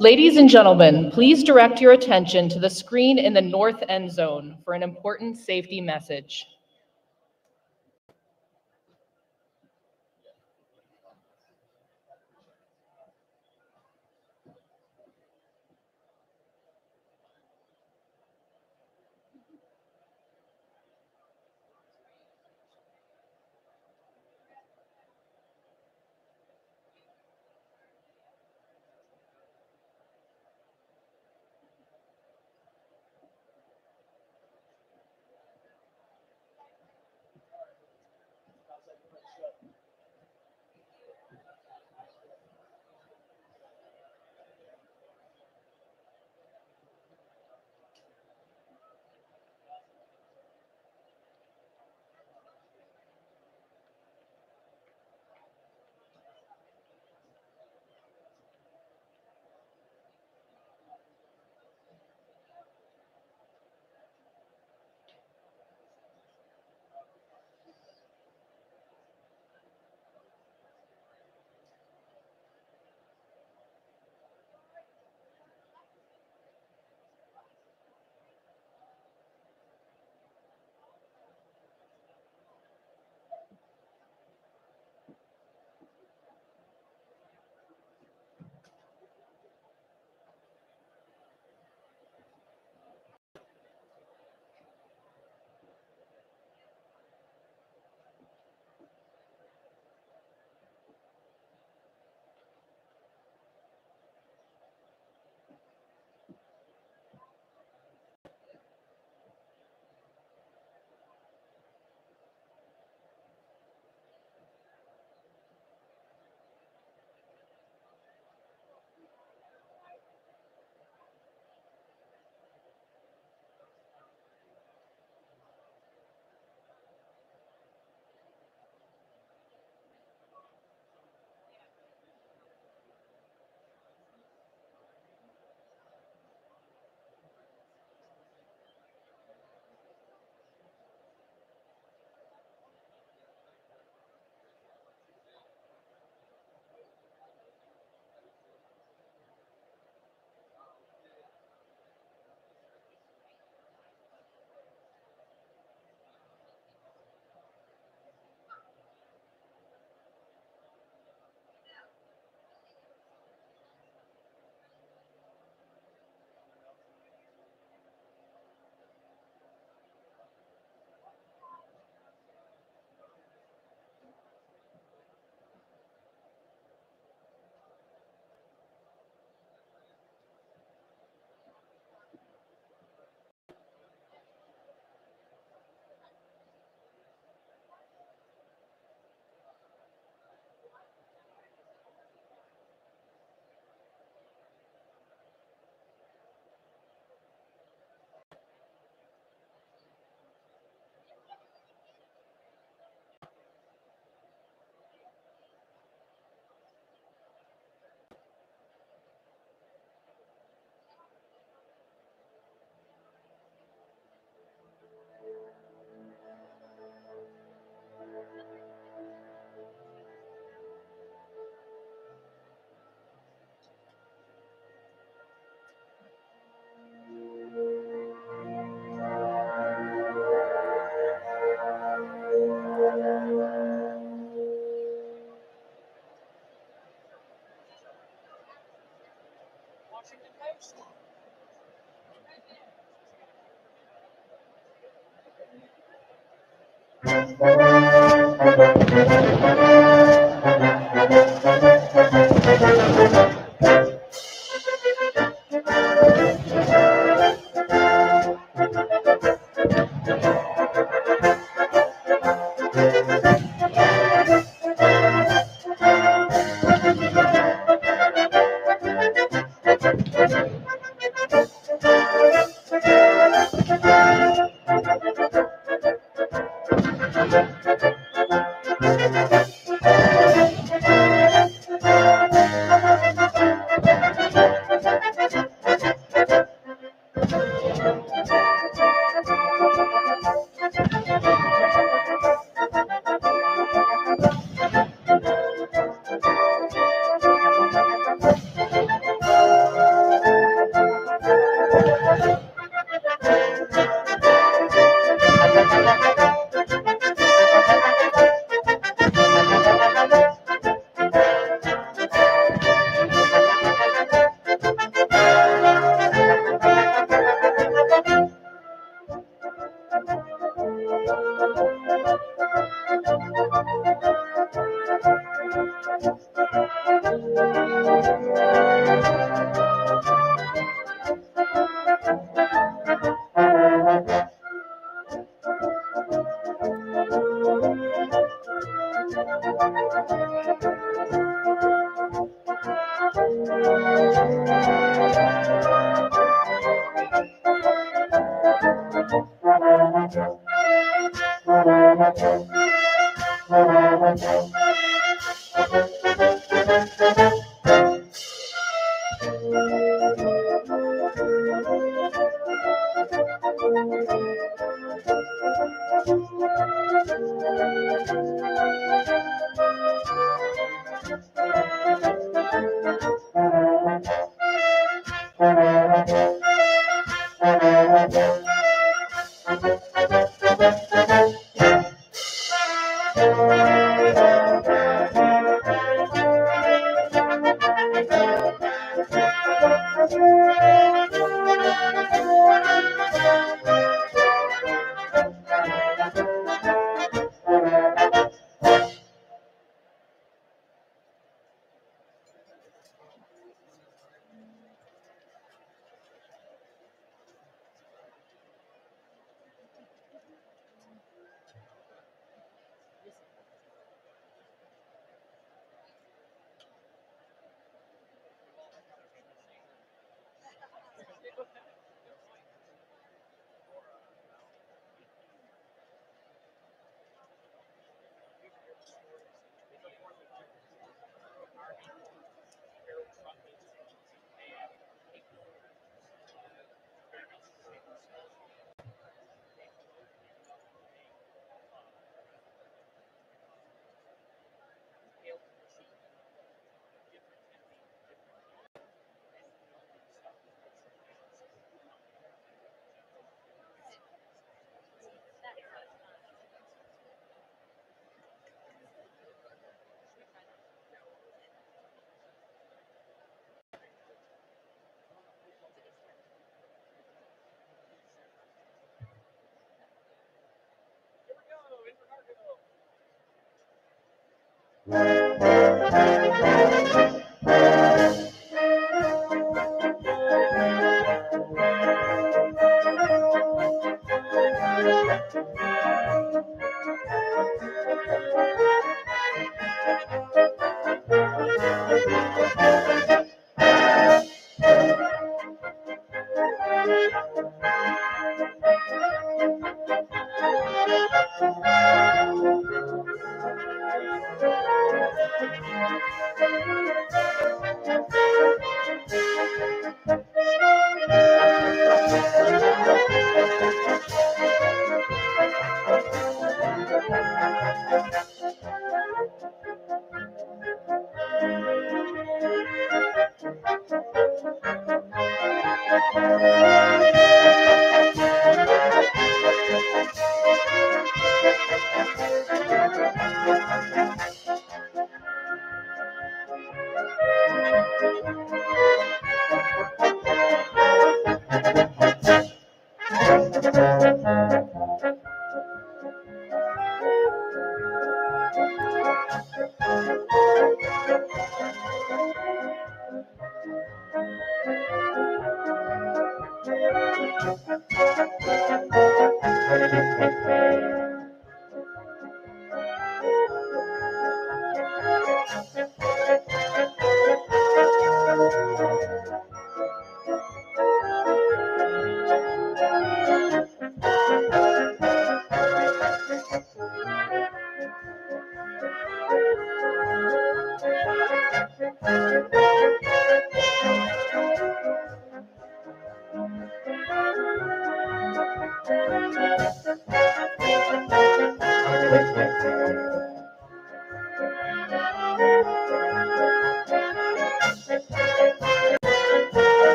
Ladies and gentlemen, please direct your attention to the screen in the north end zone for an important safety message.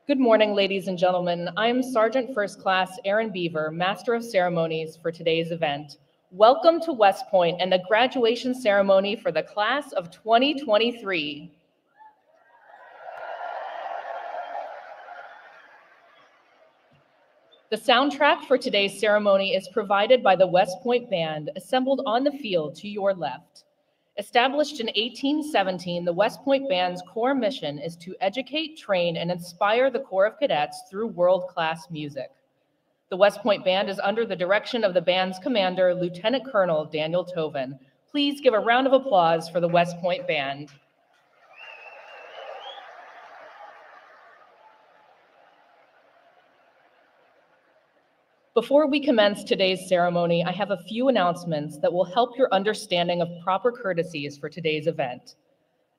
Good morning, ladies and gentlemen. I am Sergeant First Class Aaron Beaver, Master of Ceremonies for today's event. Welcome to West Point and the graduation ceremony for the class of 2023. The soundtrack for today's ceremony is provided by the West Point Band, assembled on the field to your left. Established in 1817, the West Point Band's core mission is to educate, train, and inspire the Corps of Cadets through world-class music. The West Point Band is under the direction of the band's commander, Lieutenant Colonel Daniel Toven. Please give a round of applause for the West Point Band. Before we commence today's ceremony, I have a few announcements that will help your understanding of proper courtesies for today's event.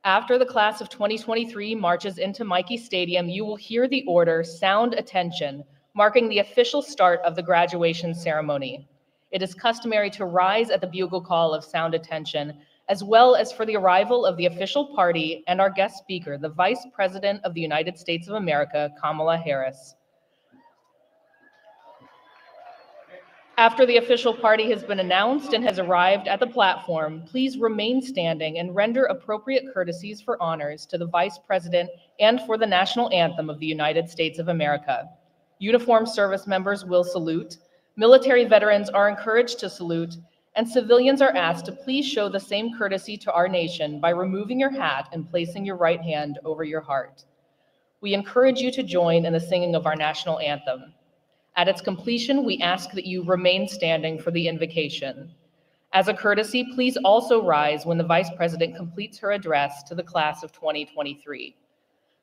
After the class of 2023 marches into Michie Stadium, you will hear the order, "Sound Attention," marking the official start of the graduation ceremony. It is customary to rise at the bugle call of "Sound Attention," as well as for the arrival of the official party and our guest speaker, the Vice President of the United States of America, Kamala Harris. After the official party has been announced and has arrived at the platform, please remain standing and render appropriate courtesies for honors to the Vice President and for the national anthem of the United States of America. Uniformed service members will salute, military veterans are encouraged to salute, and civilians are asked to please show the same courtesy to our nation by removing your hat and placing your right hand over your heart. We encourage you to join in the singing of our national anthem. At its completion, we ask that you remain standing for the invocation. As a courtesy, please also rise when the Vice President completes her address to the class of 2023.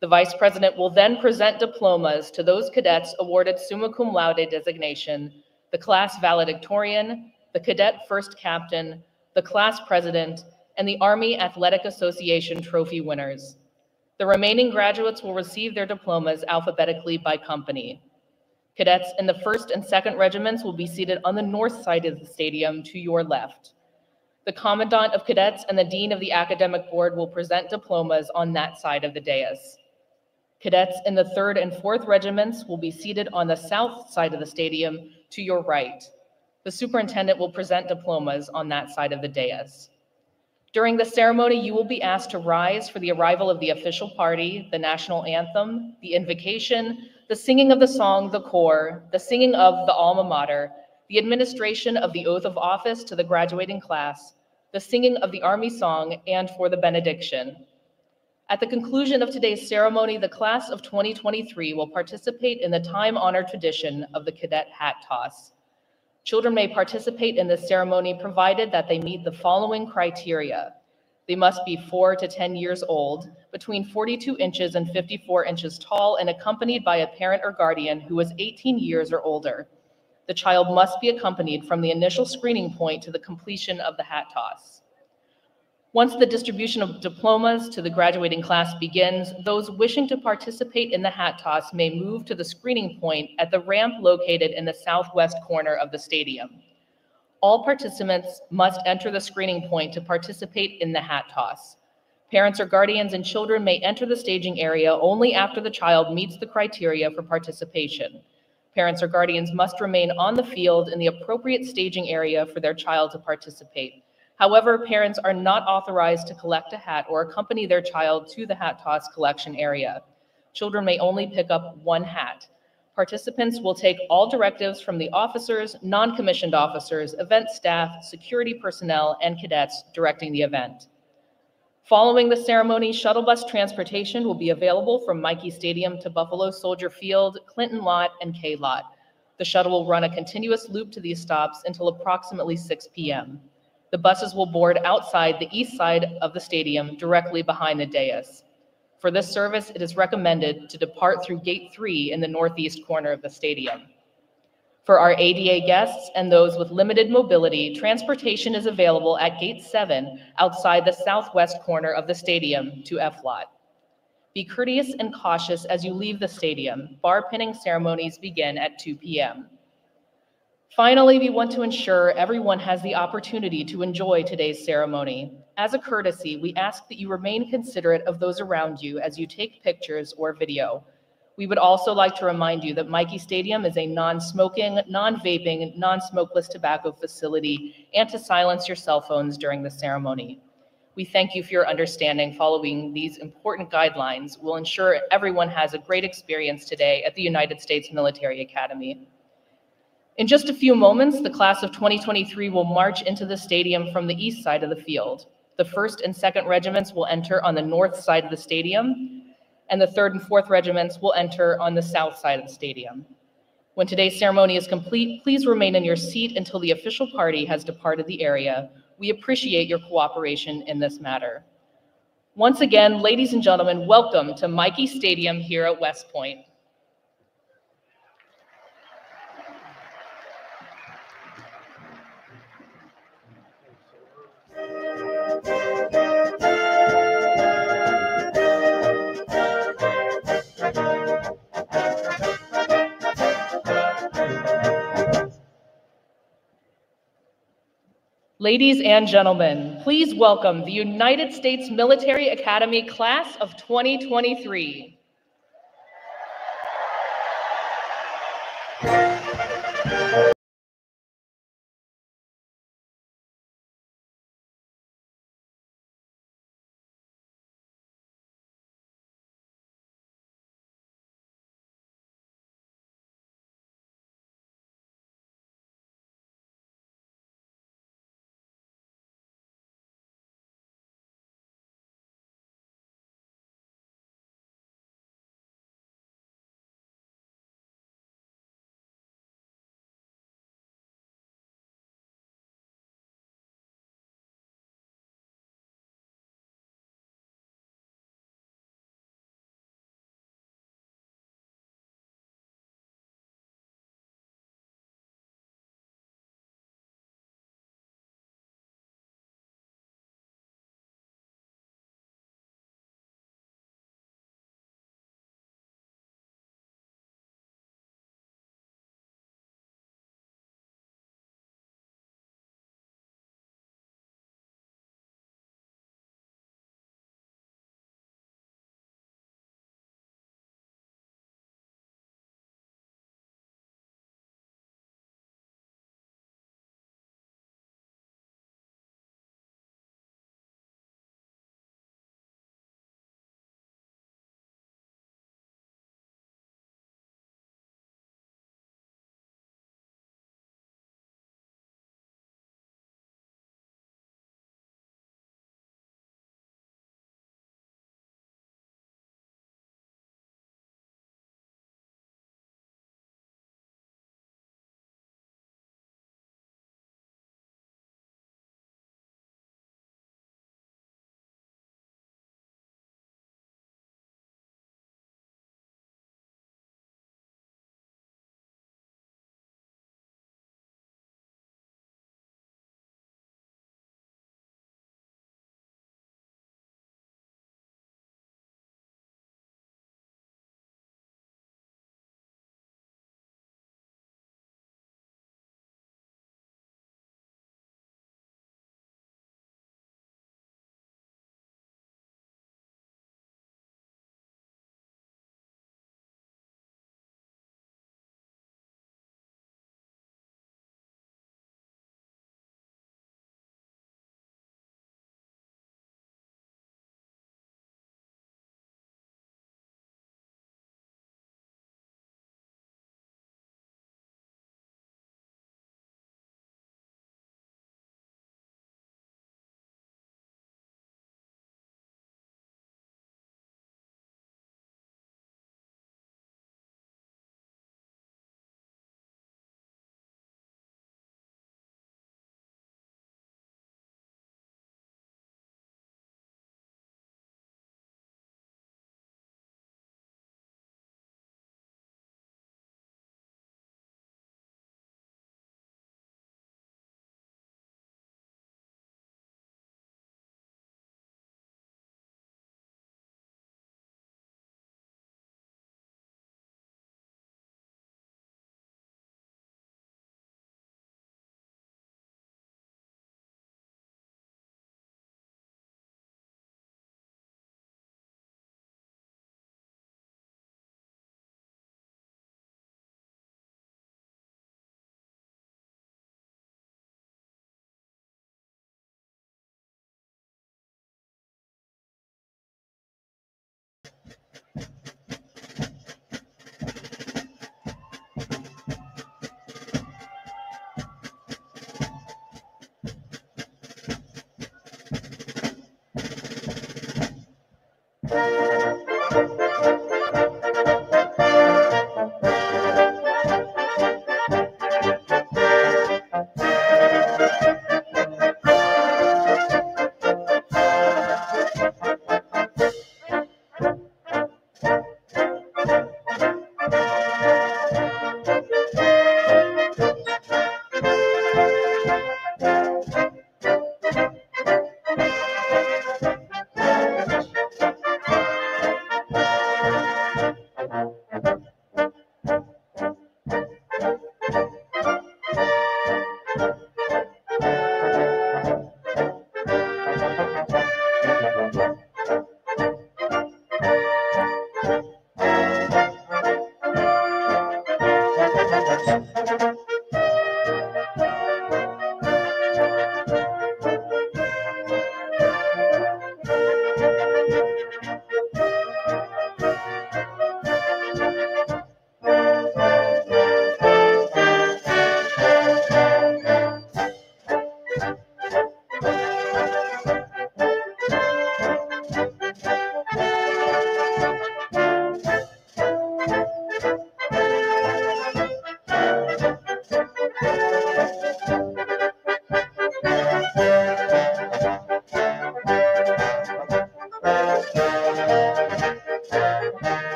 The Vice President will then present diplomas to those cadets awarded summa cum laude designation, the class valedictorian, the cadet first captain, the class president, and the Army Athletic Association trophy winners. The remaining graduates will receive their diplomas alphabetically by company. Cadets in the 1st and 2nd regiments will be seated on the north side of the stadium to your left. The Commandant of Cadets and the Dean of the Academic Board will present diplomas on that side of the dais. Cadets in the 3rd and 4th regiments will be seated on the south side of the stadium to your right. The superintendent will present diplomas on that side of the dais. During the ceremony, you will be asked to rise for the arrival of the official party, the national anthem, the invocation, the singing of the song, the corps, the singing of the alma mater, the administration of the oath of office to the graduating class, the singing of the Army song, and for the benediction. At the conclusion of today's ceremony, the class of 2023 will participate in the time-honored tradition of the cadet hat toss. Children may participate in this ceremony provided that they meet the following criteria. They must be 4 to 10 years old, between 42 inches and 54 inches tall, and accompanied by a parent or guardian who is 18 years or older. The child must be accompanied from the initial screening point to the completion of the hat toss. Once the distribution of diplomas to the graduating class begins, those wishing to participate in the hat toss may move to the screening point at the ramp located in the southwest corner of the stadium. All participants must enter the screening point to participate in the hat toss. Parents or guardians and children may enter the staging area only after the child meets the criteria for participation. Parents or guardians must remain on the field in the appropriate staging area for their child to participate. However, parents are not authorized to collect a hat or accompany their child to the hat toss collection area. Children may only pick up one hat. Participants will take all directives from the officers, non-commissioned officers, event staff, security personnel, and cadets directing the event. Following the ceremony, shuttle bus transportation will be available from Michie Stadium to Buffalo Soldier Field, Clinton Lot, and K Lot. The shuttle will run a continuous loop to these stops until approximately 6 p.m. The buses will board outside the east side of the stadium, directly behind the dais. For this service, it is recommended to depart through Gate 3 in the northeast corner of the stadium. For our ADA guests and those with limited mobility, transportation is available at Gate 7 outside the southwest corner of the stadium to F Lot. Be courteous and cautious as you leave the stadium. Bar pinning ceremonies begin at 2 p.m. Finally, we want to ensure everyone has the opportunity to enjoy today's ceremony. As a courtesy, we ask that you remain considerate of those around you as you take pictures or video. We would also like to remind you that Michie Stadium is a non-smoking, non-vaping, non-smokeless tobacco facility, and to silence your cell phones during the ceremony. We thank you for your understanding. Following these important guidelines will ensure everyone has a great experience today at the United States Military Academy. In just a few moments, the class of 2023 will march into the stadium from the east side of the field. The 1st and 2nd regiments will enter on the north side of the stadium, and the 3rd and 4th regiments will enter on the south side of the stadium. When today's ceremony is complete, please remain in your seat until the official party has departed the area. We appreciate your cooperation in this matter. Once again, ladies and gentlemen, welcome to Michie Stadium here at West Point. Ladies and gentlemen, please welcome the United States Military Academy Class of 2023.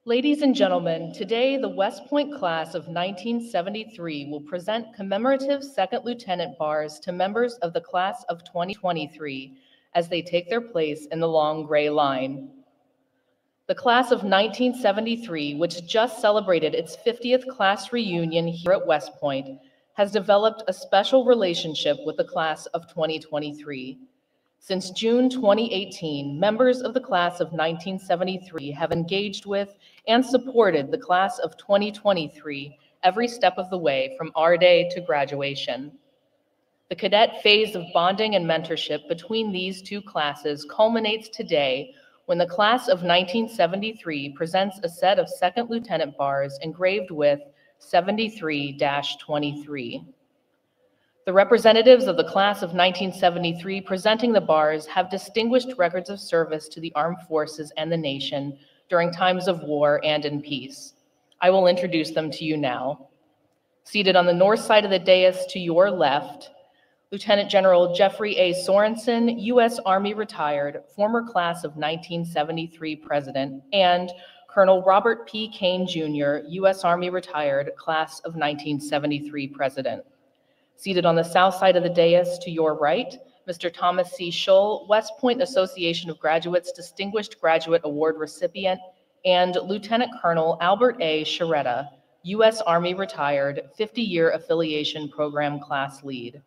Ladies and gentlemen, today the West Point class of 1973 will present commemorative second lieutenant bars to members of the class of 2023 as they take their place in the long gray line. The class of 1973, which just celebrated its 50th class reunion here at West Point, has developed a special relationship with the class of 2023. Since June 2018, members of the class of 1973 have engaged with and supported the class of 2023 every step of the way from our day to graduation. The cadet phase of bonding and mentorship between these two classes culminates today when the class of 1973 presents a set of second lieutenant bars engraved with 73-23. The representatives of the class of 1973 presenting the bars have distinguished records of service to the armed forces and the nation during times of war and in peace. I will introduce them to you now. Seated on the north side of the dais to your left, Lieutenant General Jeffrey A. Sorensen, U.S. Army retired, former class of 1973 president, and Colonel Robert P. Kane, Jr., U.S. Army retired, class of 1973 president. Seated on the south side of the dais to your right, Mr. Thomas C. Schull, West Point Association of Graduates Distinguished Graduate Award recipient, and Lieutenant Colonel Albert A. Sharetta, U.S. Army retired, 50-year affiliation program class lead.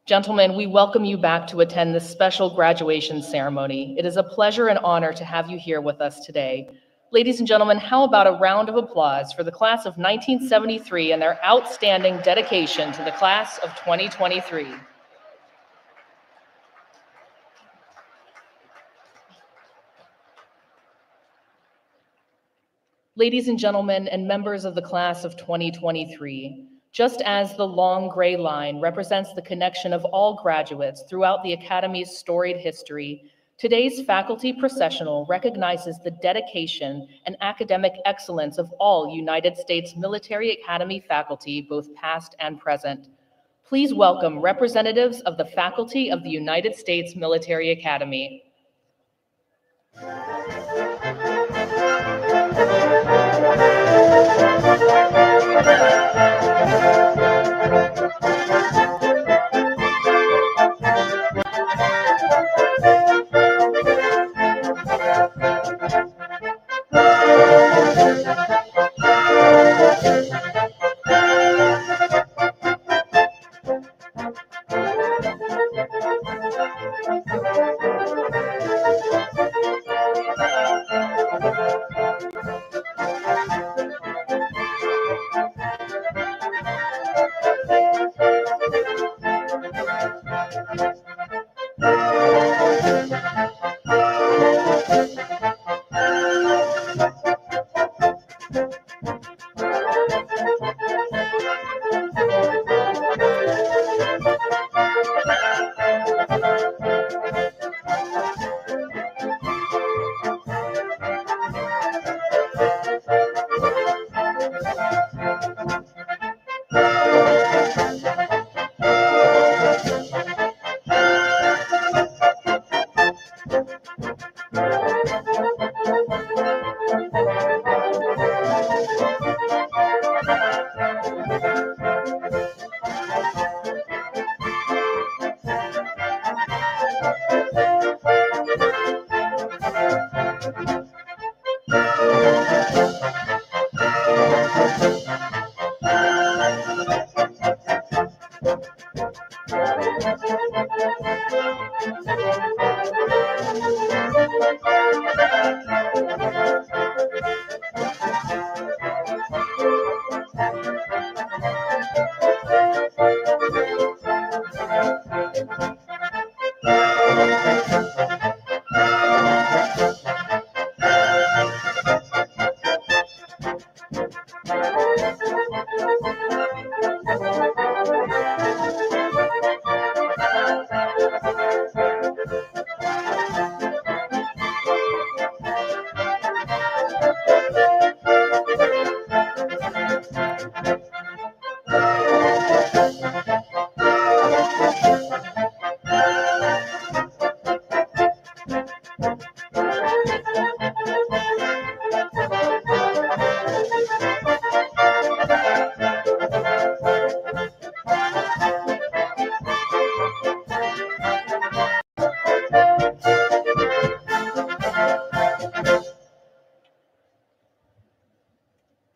Gentlemen, we welcome you back to attend this special graduation ceremony. It is a pleasure and honor to have you here with us today. Ladies and gentlemen, how about a round of applause for the class of 1973 and their outstanding dedication to the class of 2023. Ladies and gentlemen, and members of the class of 2023, just as the long gray line represents the connection of all graduates throughout the Academy's storied history, today's faculty processional recognizes the dedication and academic excellence of all United States Military Academy faculty, both past and present. Please welcome representatives of the faculty of the United States Military Academy.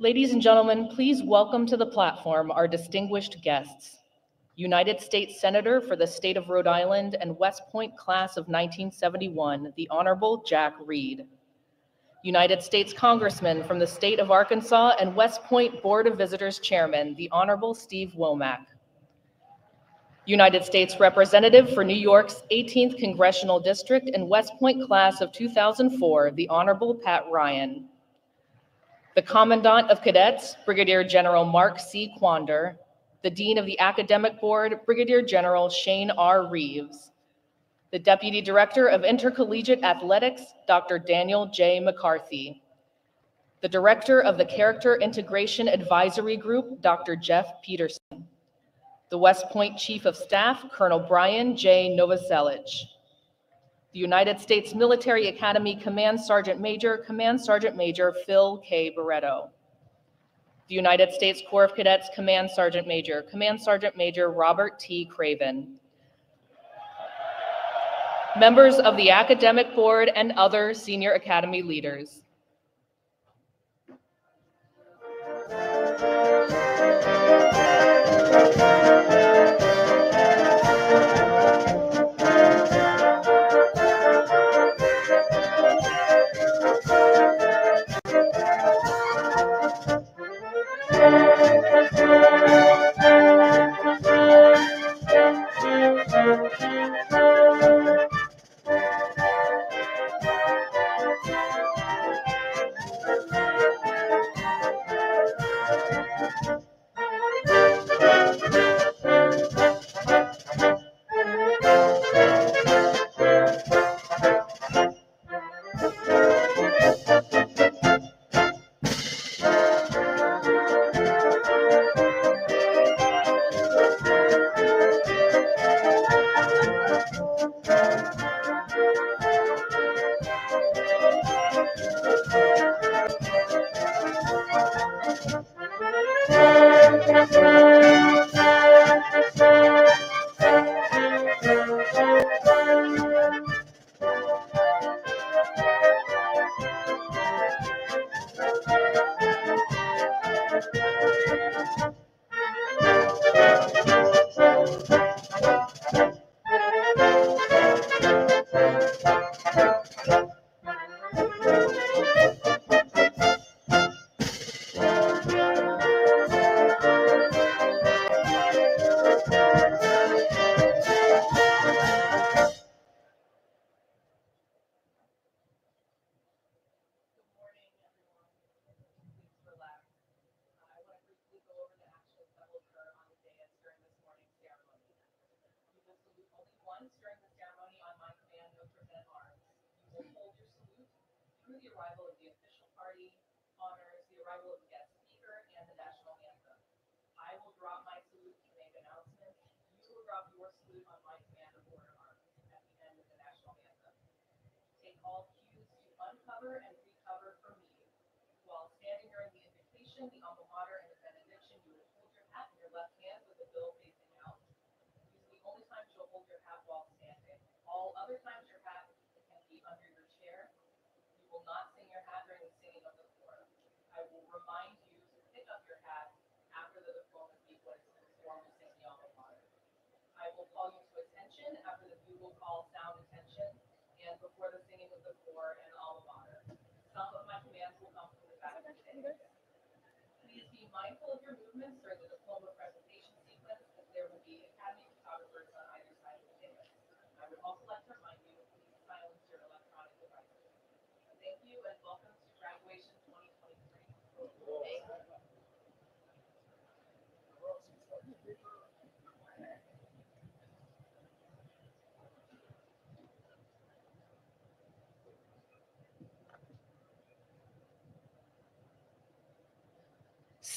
Ladies and gentlemen, please welcome to the platform our distinguished guests. United States Senator for the state of Rhode Island and West Point class of 1971, the Honorable Jack Reed. United States Congressman from the state of Arkansas and West Point Board of Visitors Chairman, the Honorable Steve Womack. United States Representative for New York's 18th Congressional District and West Point class of 2004, the Honorable Pat Ryan. The Commandant of Cadets, Brigadier General Mark C. Quander. The Dean of the Academic Board, Brigadier General Shane R. Reeves. The Deputy Director of Intercollegiate Athletics, Dr. Daniel J. McCarthy. The Director of the Character Integration Advisory Group, Dr. Jeff Peterson. The West Point Chief of Staff, Colonel Brian J. Novoselic. The United States Military Academy Command Sergeant Major Phil K. Barretto. The United States Corps of Cadets Command Sergeant Major Robert T. Craven. Members of the Academic Board and other senior Academy leaders.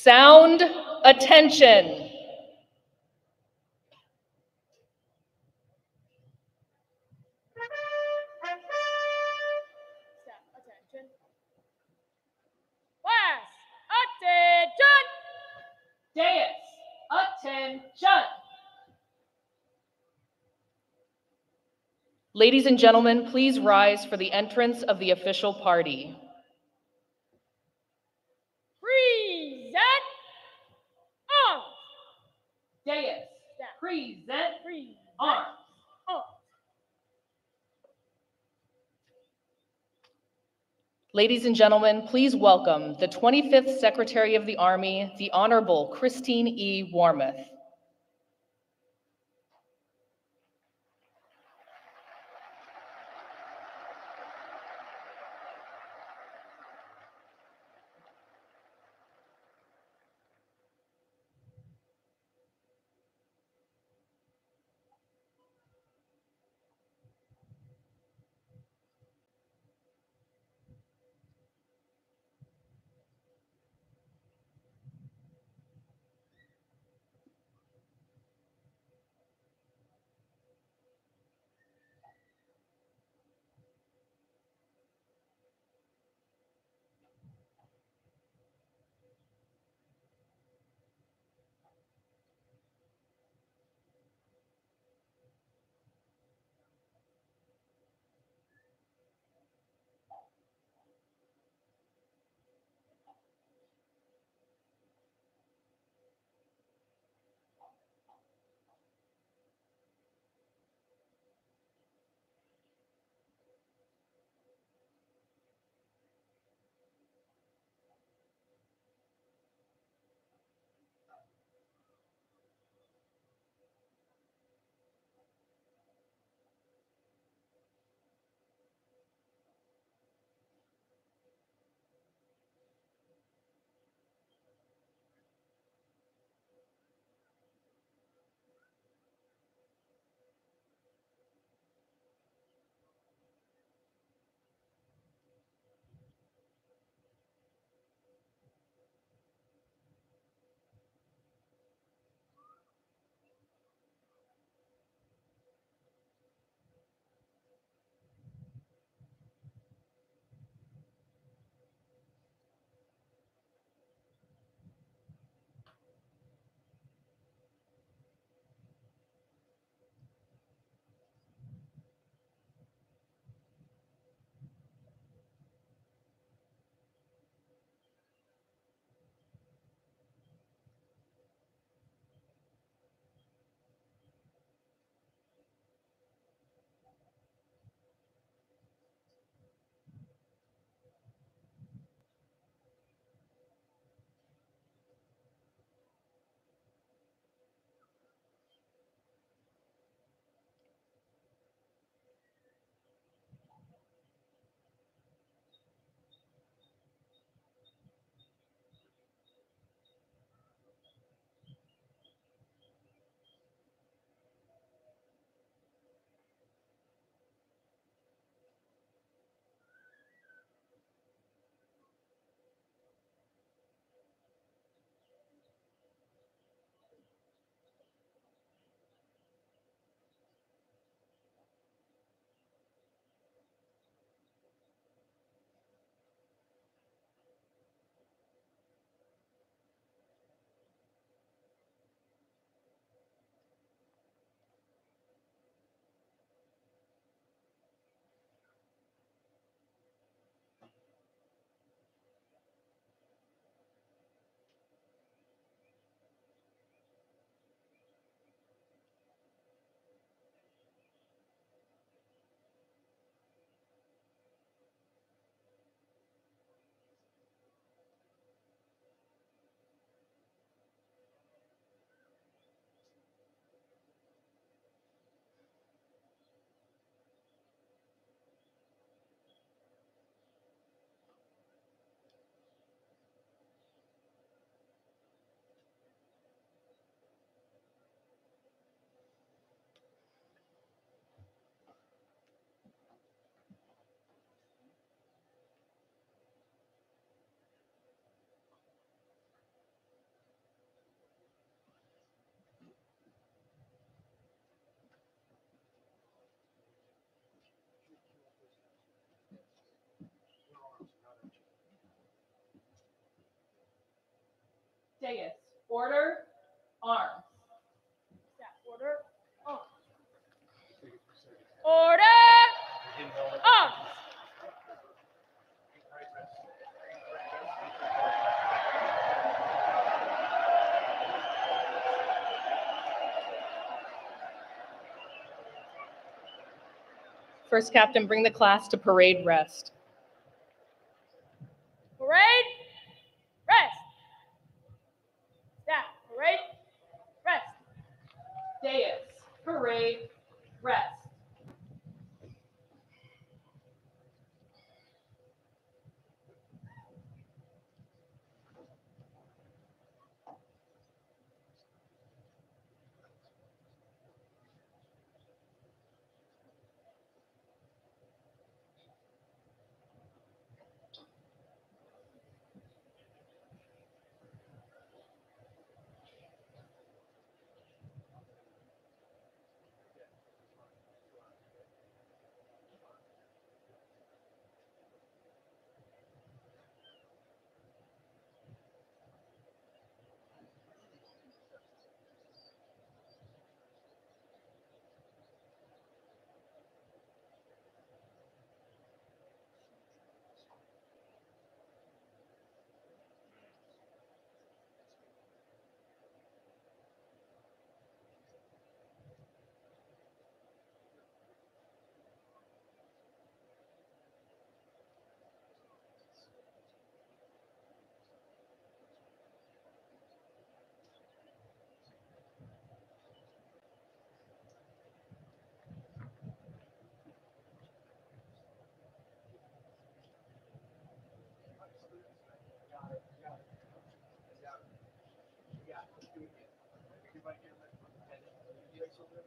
Sound attention. Class, attention! Dais, attention. Ladies and gentlemen, please rise for the entrance of the official party. Freeze! Dais. Stand. Present. Present. Arms. Arms. Ladies and gentlemen, please welcome the 25th Secretary of the Army, the Honorable Christine E. Warmoth. Dais. Order. Arms. Stand. Order. Arms. Order. Arms. First Captain, bring the class to parade rest. Parade, rest. Staff, parade, rest. Dais, parade, rest.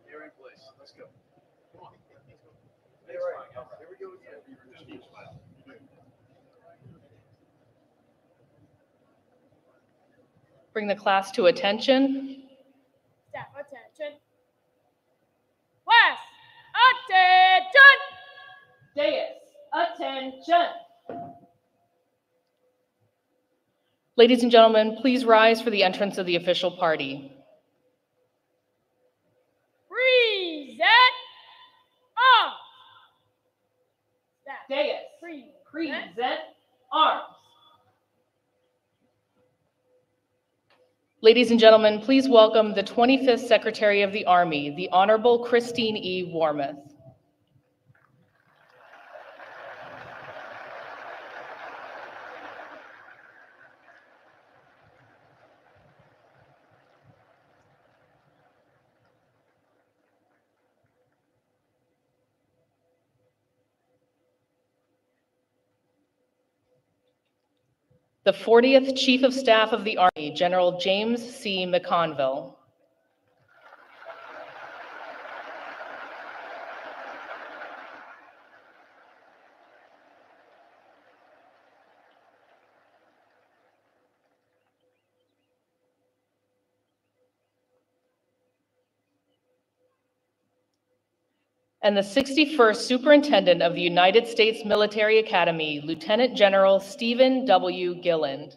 They're in place. Let's go. Come on. Let's go. Here we go again. Bring the class to attention. Staff, attention. Class, attention. Dais, attention. Ladies and gentlemen, please rise for the entrance of the official party. Present arms. Staff, Dais, present arms. Ladies and gentlemen, please welcome the 25th Secretary of the Army, the Honorable Christine E. Wormuth. The 40th Chief of Staff of the Army, General James C. McConville. And the 61st Superintendent of the United States Military Academy, Lieutenant General Stephen W. Gilland.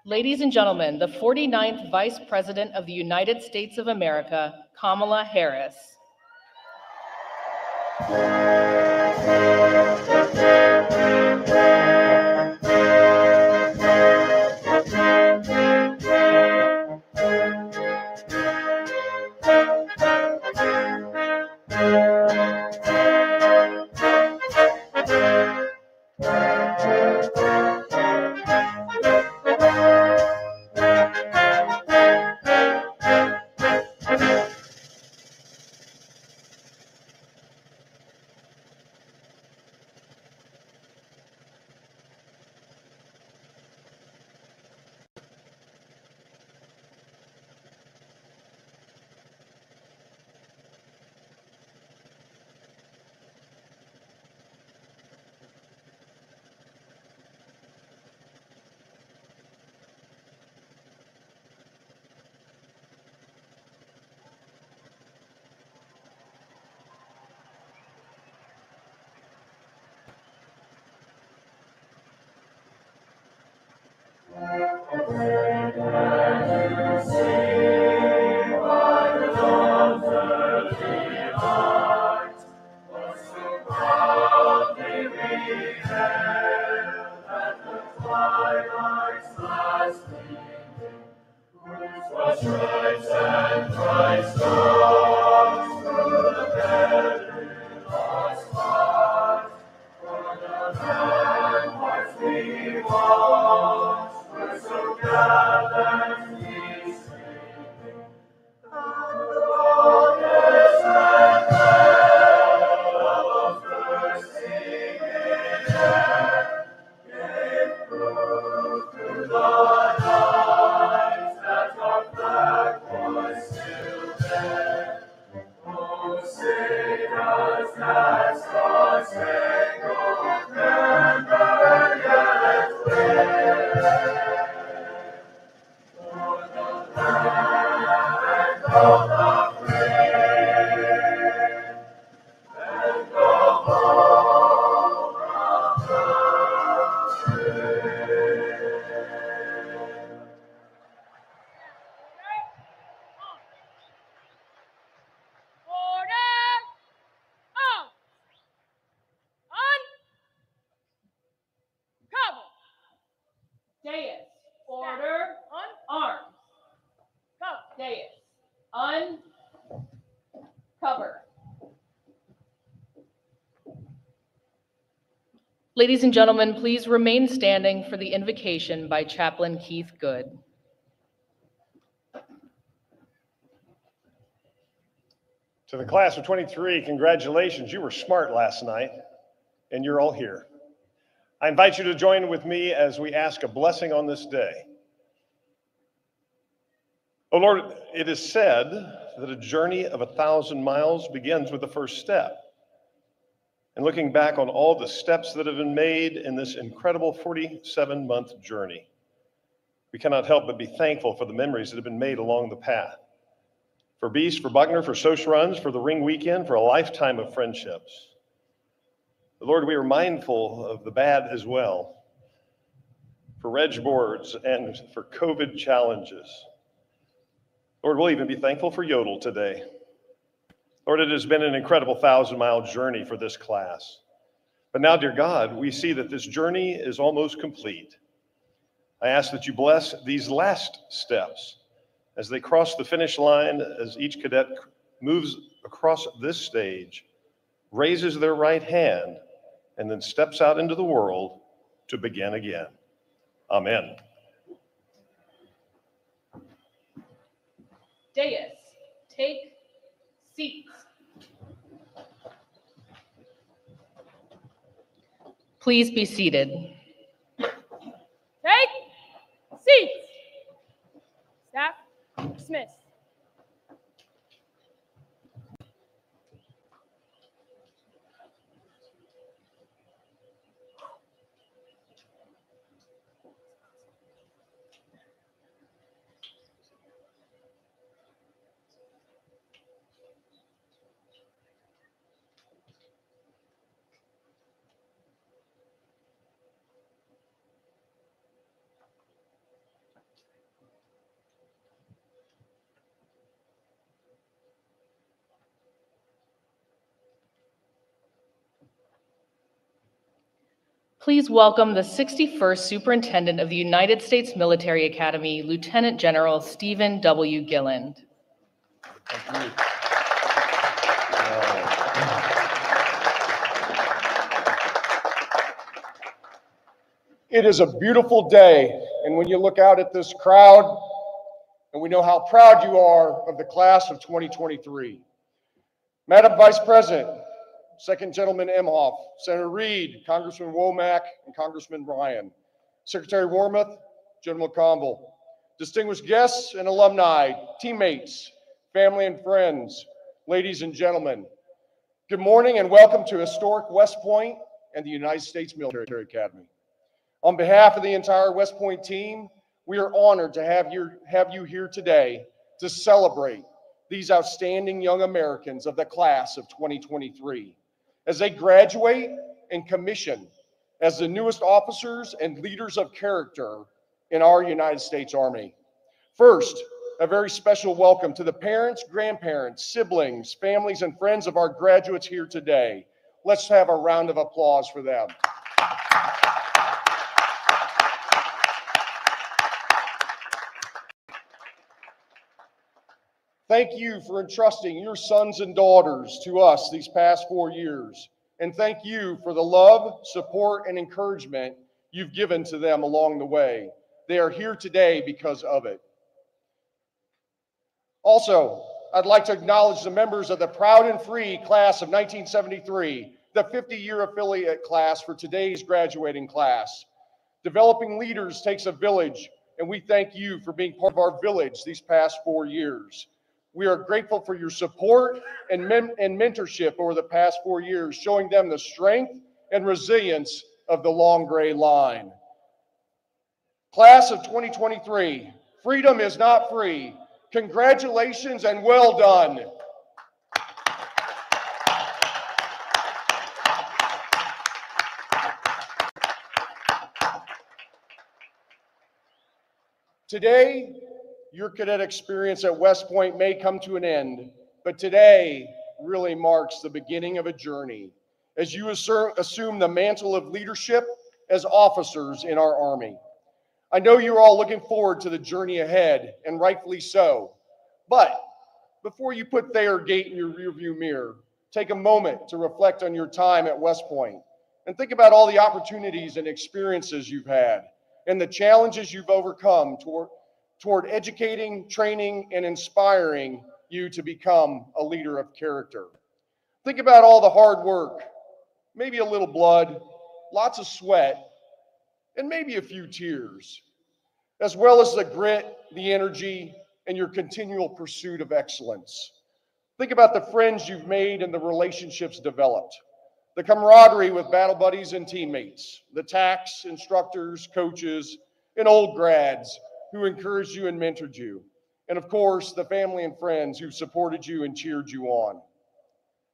Ladies and gentlemen, the 49th Vice President of the United States of America, Kamala Harris. Dais, order, arms. Dais, uncover. Ladies and gentlemen, please remain standing for the invocation by Chaplain Keith Good. To the class of 23, congratulations. You were smart last night, and you're all here. I invite you to join with me as we ask a blessing on this day. Oh Lord, it is said that a journey of 1,000 miles begins with the first step. And looking back on all the steps that have been made in this incredible 47-month journey, we cannot help but be thankful for the memories that have been made along the path. For Beast, for Buckner, for Social Runs, for the Ring Weekend, for a lifetime of friendships. Lord, we are mindful of the bad as well, for reg boards and for COVID challenges. Lord, we'll even be thankful for Yodel today. Lord, it has been an incredible 1,000-mile journey for this class. But now, dear God, we see that this journey is almost complete. I ask that you bless these last steps as they cross the finish line, as each cadet moves across this stage, raises their right hand, and then steps out into the world to begin again. Amen. Dais, take seats. Please be seated. Take seats. Staff, dismiss. Please welcome the 61st Superintendent of the United States Military Academy, Lieutenant General Stephen W. Gilland. Thank you. It is a beautiful day, and when you look out at this crowd, and we know how proud you are of the class of 2023. Madam Vice President, Second Gentleman Emhoff, Senator Reed, Congressman Womack, and Congressman Ryan, Secretary Wormuth, General Campbell, distinguished guests and alumni, teammates, family and friends, ladies and gentlemen, good morning and welcome to historic West Point and the United States Military Academy. On behalf of the entire West Point team, we are honored to have you here today to celebrate these outstanding young Americans of the class of 2023 as they graduate and commission as the newest officers and leaders of character in our United States Army. First, a very special welcome to the parents, grandparents, siblings, families, and friends of our graduates here today. Let's have a round of applause for them. Thank you for entrusting your sons and daughters to us these past 4 years. And thank you for the love, support, and encouragement you've given to them along the way. They are here today because of it. Also, I'd like to acknowledge the members of the Proud and Free class of 1973, the 50-year affiliate class for today's graduating class. Developing leaders takes a village, and we thank you for being part of our village these past 4 years. We are grateful for your support and mentorship over the past 4 years, showing them the strength and resilience of the long gray line. Class of 2023, freedom is not free. Congratulations and well done. Today, your cadet experience at West Point may come to an end, but today really marks the beginning of a journey as you assume the mantle of leadership as officers in our Army. I know you're all looking forward to the journey ahead, and rightfully so. But before you put Thayer Gate in your rearview mirror, take a moment to reflect on your time at West Point and think about all the opportunities and experiences you've had and the challenges you've overcome toward educating, training, and inspiring you to become a leader of character. Think about all the hard work, maybe a little blood, lots of sweat, and maybe a few tears, as well as the grit, the energy, and your continual pursuit of excellence. Think about the friends you've made and the relationships developed, the camaraderie with battle buddies and teammates, the TACs, instructors, coaches, and old grads who encouraged you and mentored you, and of course, the family and friends who supported you and cheered you on.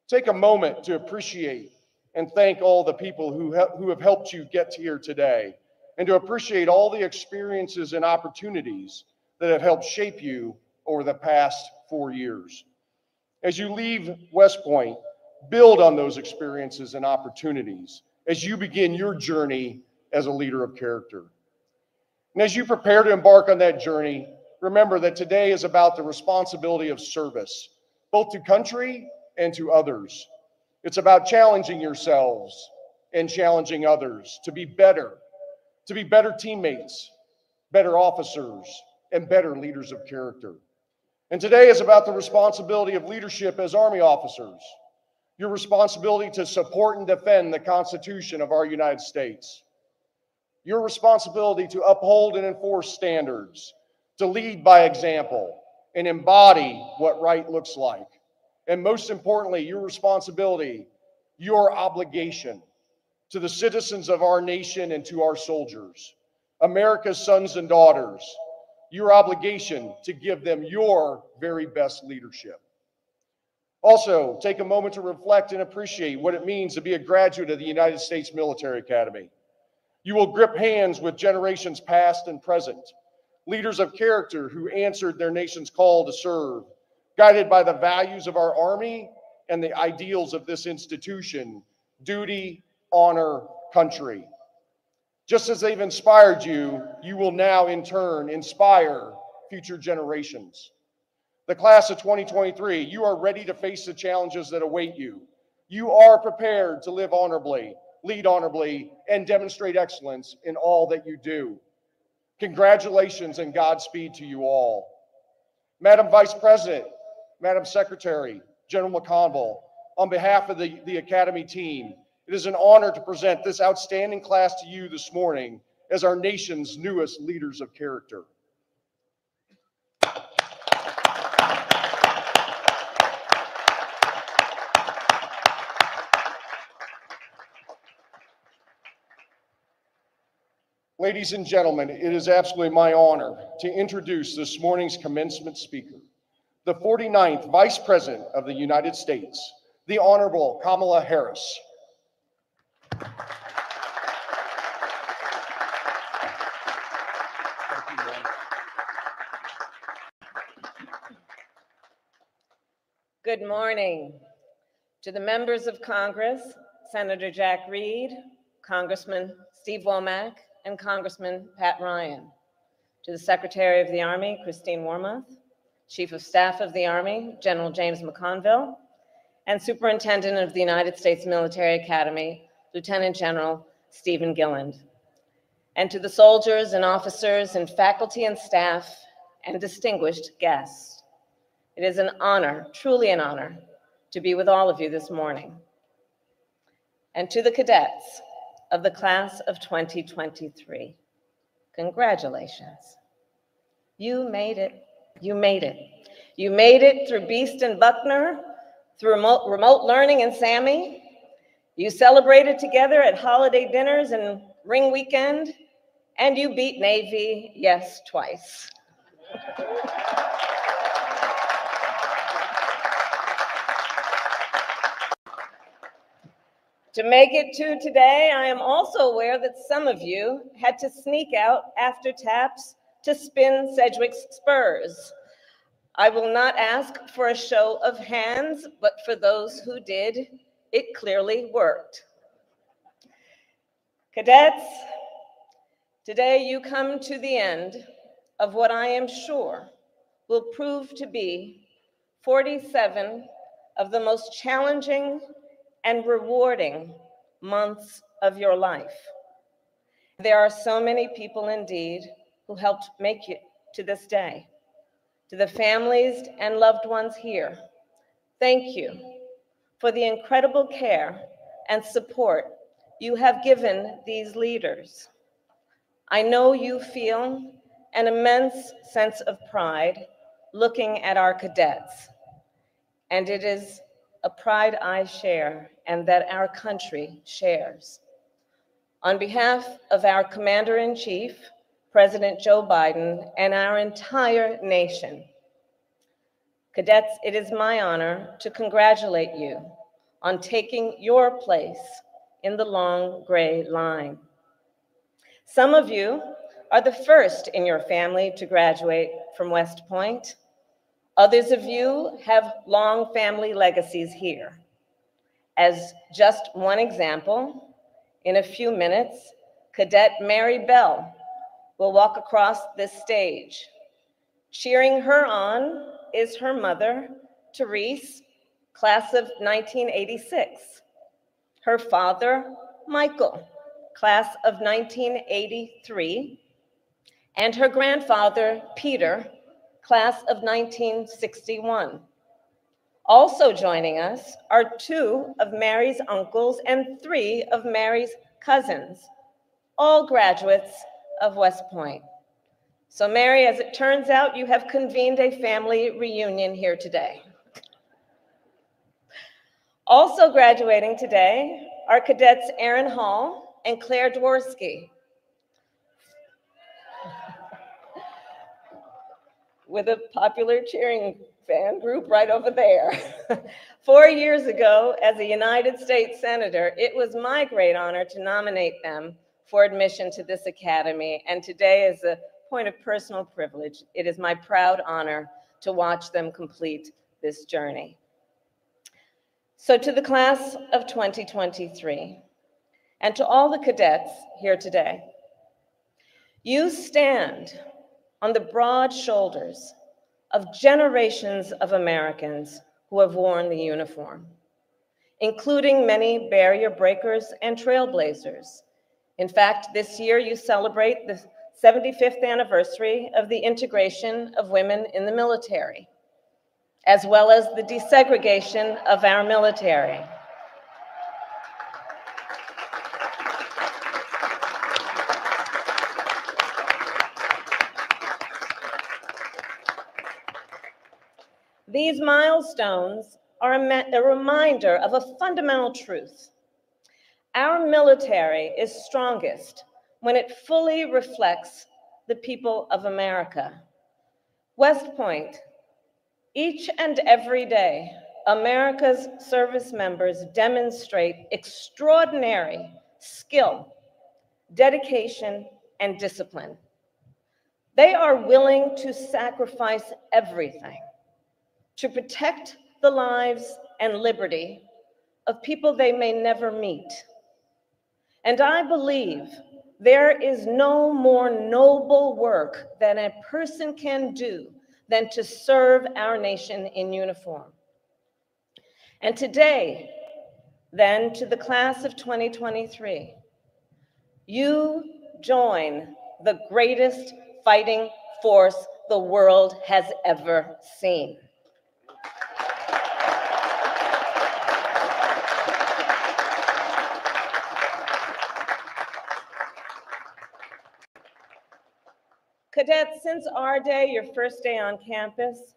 Take a moment to appreciate and thank all the people who have helped you get here today, and to appreciate all the experiences and opportunities that have helped shape you over the past 4 years. As you leave West Point, build on those experiences and opportunities as you begin your journey as a leader of character. And as you prepare to embark on that journey, remember that today is about the responsibility of service, both to country and to others. It's about challenging yourselves and challenging others to be better teammates, better officers, and better leaders of character. And today is about the responsibility of leadership as Army officers, your responsibility to support and defend the Constitution of our United States, your responsibility to uphold and enforce standards, to lead by example, and embody what right looks like. And most importantly, your responsibility, your obligation to the citizens of our nation and to our soldiers, America's sons and daughters, your obligation to give them your very best leadership. Also, take a moment to reflect and appreciate what it means to be a graduate of the United States Military Academy. You will grip hands with generations past and present, leaders of character who answered their nation's call to serve, guided by the values of our Army and the ideals of this institution: duty, honor, country. Just as they've inspired you, you will now in turn inspire future generations. The class of 2023, you are ready to face the challenges that await you. You are prepared to live honorably, lead honorably, and demonstrate excellence in all that you do. Congratulations and Godspeed to you all. Madam Vice President, Madam Secretary, General McConville, on behalf of the Academy team, it is an honor to present this outstanding class to you this morning as our nation's newest leaders of character. Ladies and gentlemen, it is absolutely my honor to introduce this morning's commencement speaker, the 49th Vice President of the United States, the Honorable Kamala Harris. Good morning to the members of Congress, Senator Jack Reed, Congressman Steve Womack, and Congressman Pat Ryan, to the Secretary of the Army, Christine Wormuth, Chief of Staff of the Army, General James McConville, and Superintendent of the United States Military Academy, Lieutenant General Stephen Gilland. And to the soldiers and officers and faculty and staff and distinguished guests, it is an honor, truly an honor, to be with all of you this morning. And to the cadets of the class of 2023, congratulations. You made it. You made it. You made it through Beast and Buckner, through remote learning in SAMI. You celebrated together at holiday dinners and Ring Weekend, and you beat Navy, yes, twice. To make it to today, I am also aware that some of you had to sneak out after taps to spin Sedgwick's spurs. I will not ask for a show of hands, but for those who did, it clearly worked. Cadets, today you come to the end of what I am sure will prove to be 47 of the most challenging and rewarding months of your life. There are so many people indeed who helped make it to this day. To the families and loved ones here, thank you for the incredible care and support you have given these leaders. I know you feel an immense sense of pride looking at our cadets, and it is a pride I share and that our country shares. On behalf of our Commander-in-Chief, President Joe Biden, and our entire nation, cadets, it is my honor to congratulate you on taking your place in the long gray line. Some of you are the first in your family to graduate from West Point. Others of you have long family legacies here. As just one example, in a few minutes, Cadet Mary Bell will walk across this stage. Cheering her on is her mother, Therese, class of 1986. Her father, Michael, class of 1983. And her grandfather, Peter, class of 1961. Also joining us are 2 of Mary's uncles and 3 of Mary's cousins, all graduates of West Point. So Mary, as it turns out, you have convened a family reunion here today. Also graduating today are cadets Erin Hall and Claire Dworsky, with a popular cheering fan group right over there. 4 years ago, as a United States Senator, it was my great honor to nominate them for admission to this academy, and today, as a point of personal privilege, it is my proud honor to watch them complete this journey. So to the class of 2023, and to all the cadets here today, you stand on the broad shoulders of generations of Americans who have worn the uniform, including many barrier breakers and trailblazers. In fact, this year you celebrate the 75th anniversary of the integration of women in the military, as well as the desegregation of our military. These milestones are a reminder of a fundamental truth. Our military is strongest when it fully reflects the people of America. West Point, each and every day, America's service members demonstrate extraordinary skill, dedication, and discipline. They are willing to sacrifice everything to protect the lives and liberty of people they may never meet. And I believe there is no more noble work that a person can do than to serve our nation in uniform. And today, then, to the class of 2023, you join the greatest fighting force the world has ever seen. Cadets, since our day, your first day on campus,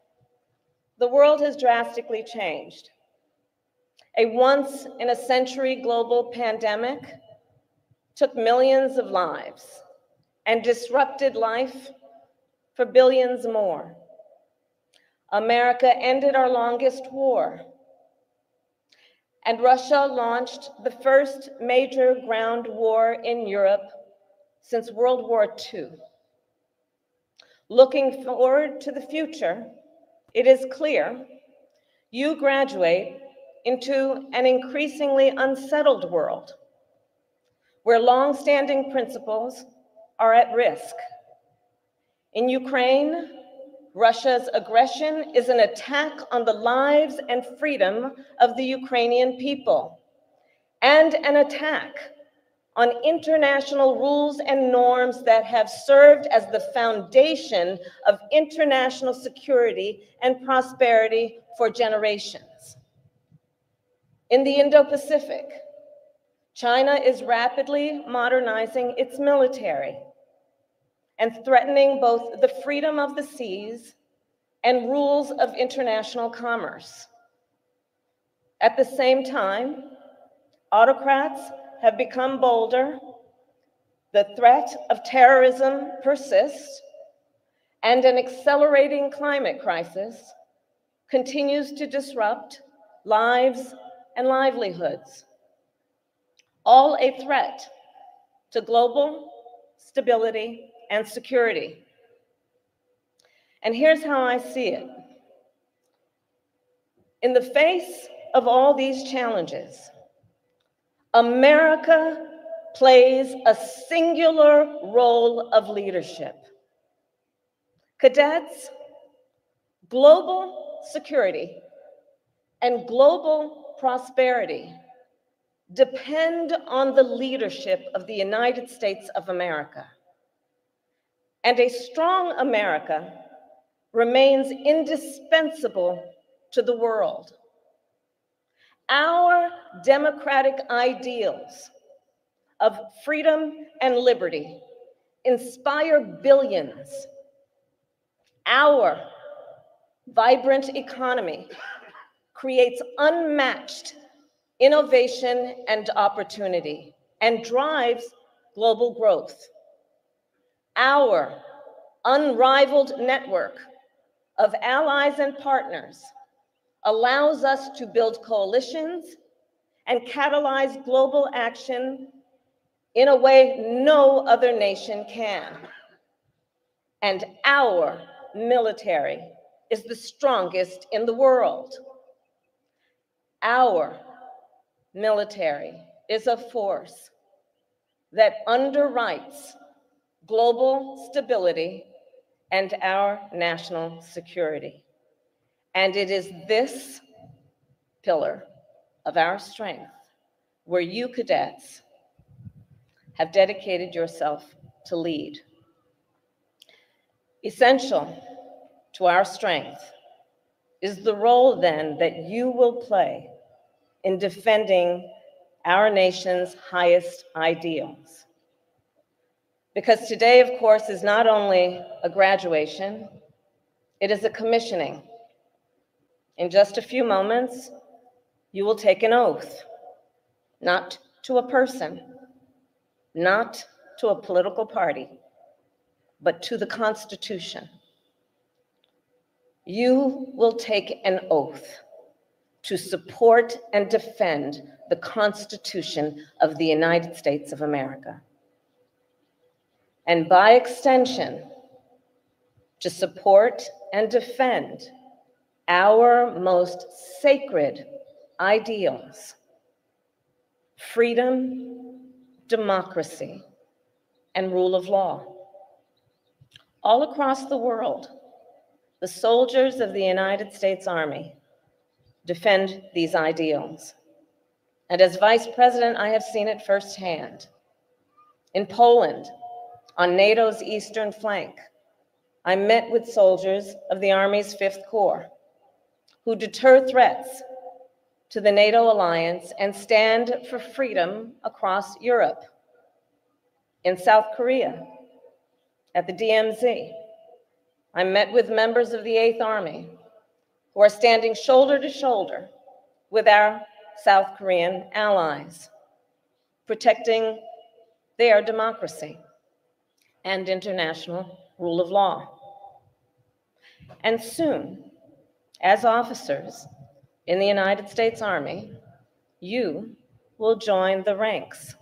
the world has drastically changed. A once-in-a-century global pandemic took millions of lives and disrupted life for billions more. America ended our longest war, and Russia launched the first major ground war in Europe since World War II. Looking forward to the future, it is clear you graduate into an increasingly unsettled world where long-standing principles are at risk. In Ukraine, Russia's aggression is an attack on the lives and freedom of the Ukrainian people, and an attack on international rules and norms that have served as the foundation of international security and prosperity for generations. In the Indo-Pacific, China is rapidly modernizing its military and threatening both the freedom of the seas and rules of international commerce. At the same time, autocrats have become bolder, the threat of terrorism persists, and an accelerating climate crisis continues to disrupt lives and livelihoods, all a threat to global stability and security. And here's how I see it. In the face of all these challenges, America plays a singular role of leadership. Cadets, global security and global prosperity depend on the leadership of the United States of America. And a strong America remains indispensable to the world. Our democratic ideals of freedom and liberty inspire billions. Our vibrant economy creates unmatched innovation and opportunity and drives global growth. Our unrivaled network of allies and partners allows us to build coalitions and catalyze global action in a way no other nation can. And our military is the strongest in the world. Our military is a force that underwrites global stability and our national security. And it is this pillar of our strength where you cadets have dedicated yourself to lead. Essential to our strength is the role then that you will play in defending our nation's highest ideals. Because today, of course, is not only a graduation, it is a commissioning. In just a few moments, you will take an oath, not to a person, not to a political party, but to the Constitution. You will take an oath to support and defend the Constitution of the United States of America. And by extension, to support and defend our most sacred ideals: freedom, democracy, and rule of law. All across the world, the soldiers of the United States Army defend these ideals. And as Vice President, I have seen it firsthand. In Poland, on NATO's eastern flank, I met with soldiers of the Army's 5th Corps who deter threats to the NATO alliance and stand for freedom across Europe. In South Korea, at the DMZ, I met with members of the 8th Army who are standing shoulder to shoulder with our South Korean allies, protecting their democracy and international rule of law. And soon, as officers in the United States Army, you will join the ranks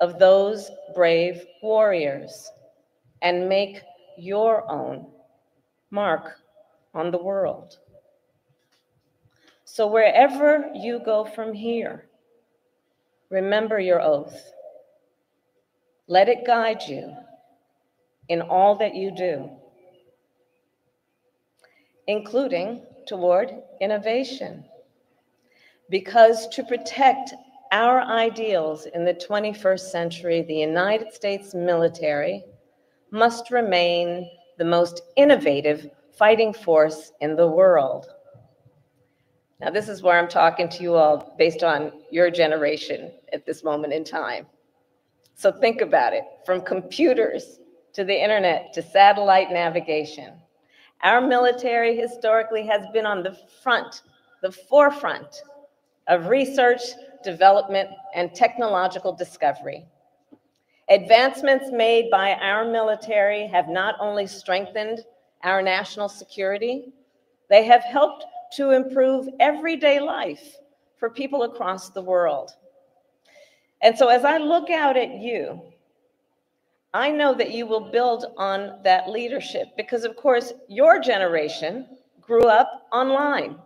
of those brave warriors and make your own mark on the world. So wherever you go from here, remember your oath. Let it guide you in all that you do, including toward innovation. Because to protect our ideals in the 21st century, the United States military must remain the most innovative fighting force in the world. Now, this is where I'm talking to you all based on your generation at this moment in time. So think about it, from computers to the internet to satellite navigation. Our military historically has been on the forefront of research, development, and technological discovery. Advancements made by our military have not only strengthened our national security, they have helped to improve everyday life for people across the world. And so as I look out at you, I know that you will build on that leadership because, of course, your generation grew up online.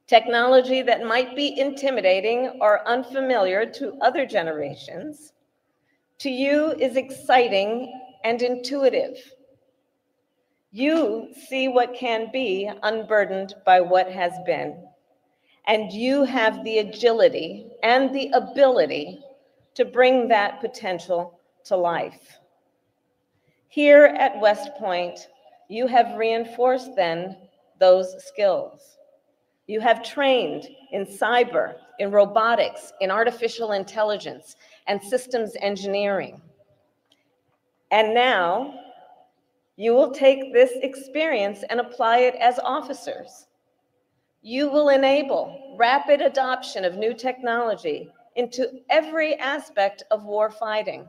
Technology that might be intimidating or unfamiliar to other generations, to you is exciting and intuitive. You see what can be unburdened by what has been, and you have the agility and the ability to bring that potential to life. Here at West Point, you have reinforced then those skills. You have trained in cyber, in robotics, in artificial intelligence, and systems engineering. And now, you will take this experience and apply it as officers. You will enable rapid adoption of new technology into every aspect of war fighting,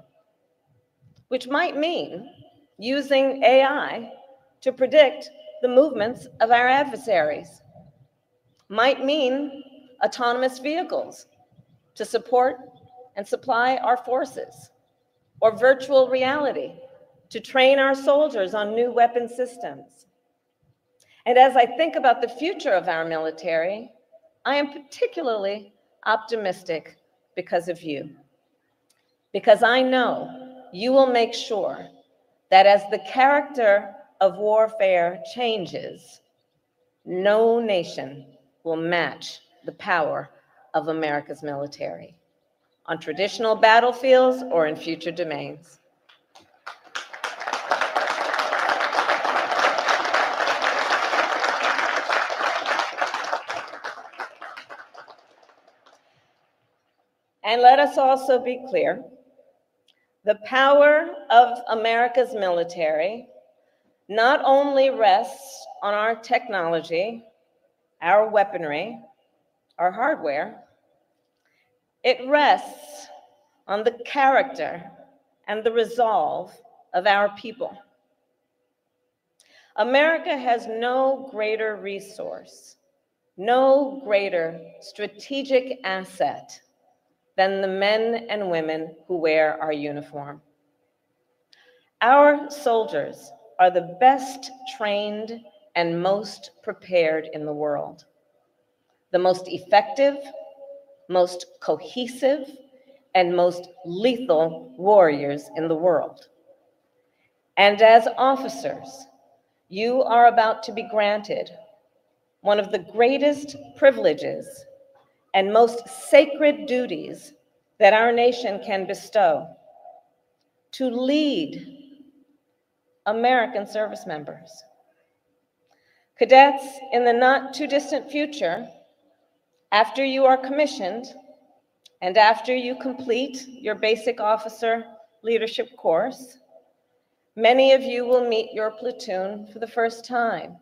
which might mean using AI to predict the movements of our adversaries, might mean autonomous vehicles to support and supply our forces, or virtual reality to train our soldiers on new weapon systems. And as I think about the future of our military, I am particularly optimistic because of you. Because I know you will make sure that as the character of warfare changes, no nation will match the power of America's military on traditional battlefields or in future domains. And let us also be clear, the power of America's military not only rests on our technology, our weaponry, our hardware, it rests on the character and the resolve of our people. America has no greater resource, no greater strategic asset than the men and women who wear our uniform. Our soldiers are the best trained and most prepared in the world, the most effective, most cohesive, and most lethal warriors in the world. And as officers, you are about to be granted one of the greatest privileges and most sacred duties that our nation can bestow: to lead American service members. Cadets, in the not too distant future, after you are commissioned and after you complete your basic officer leadership course, many of you will meet your platoon for the first time.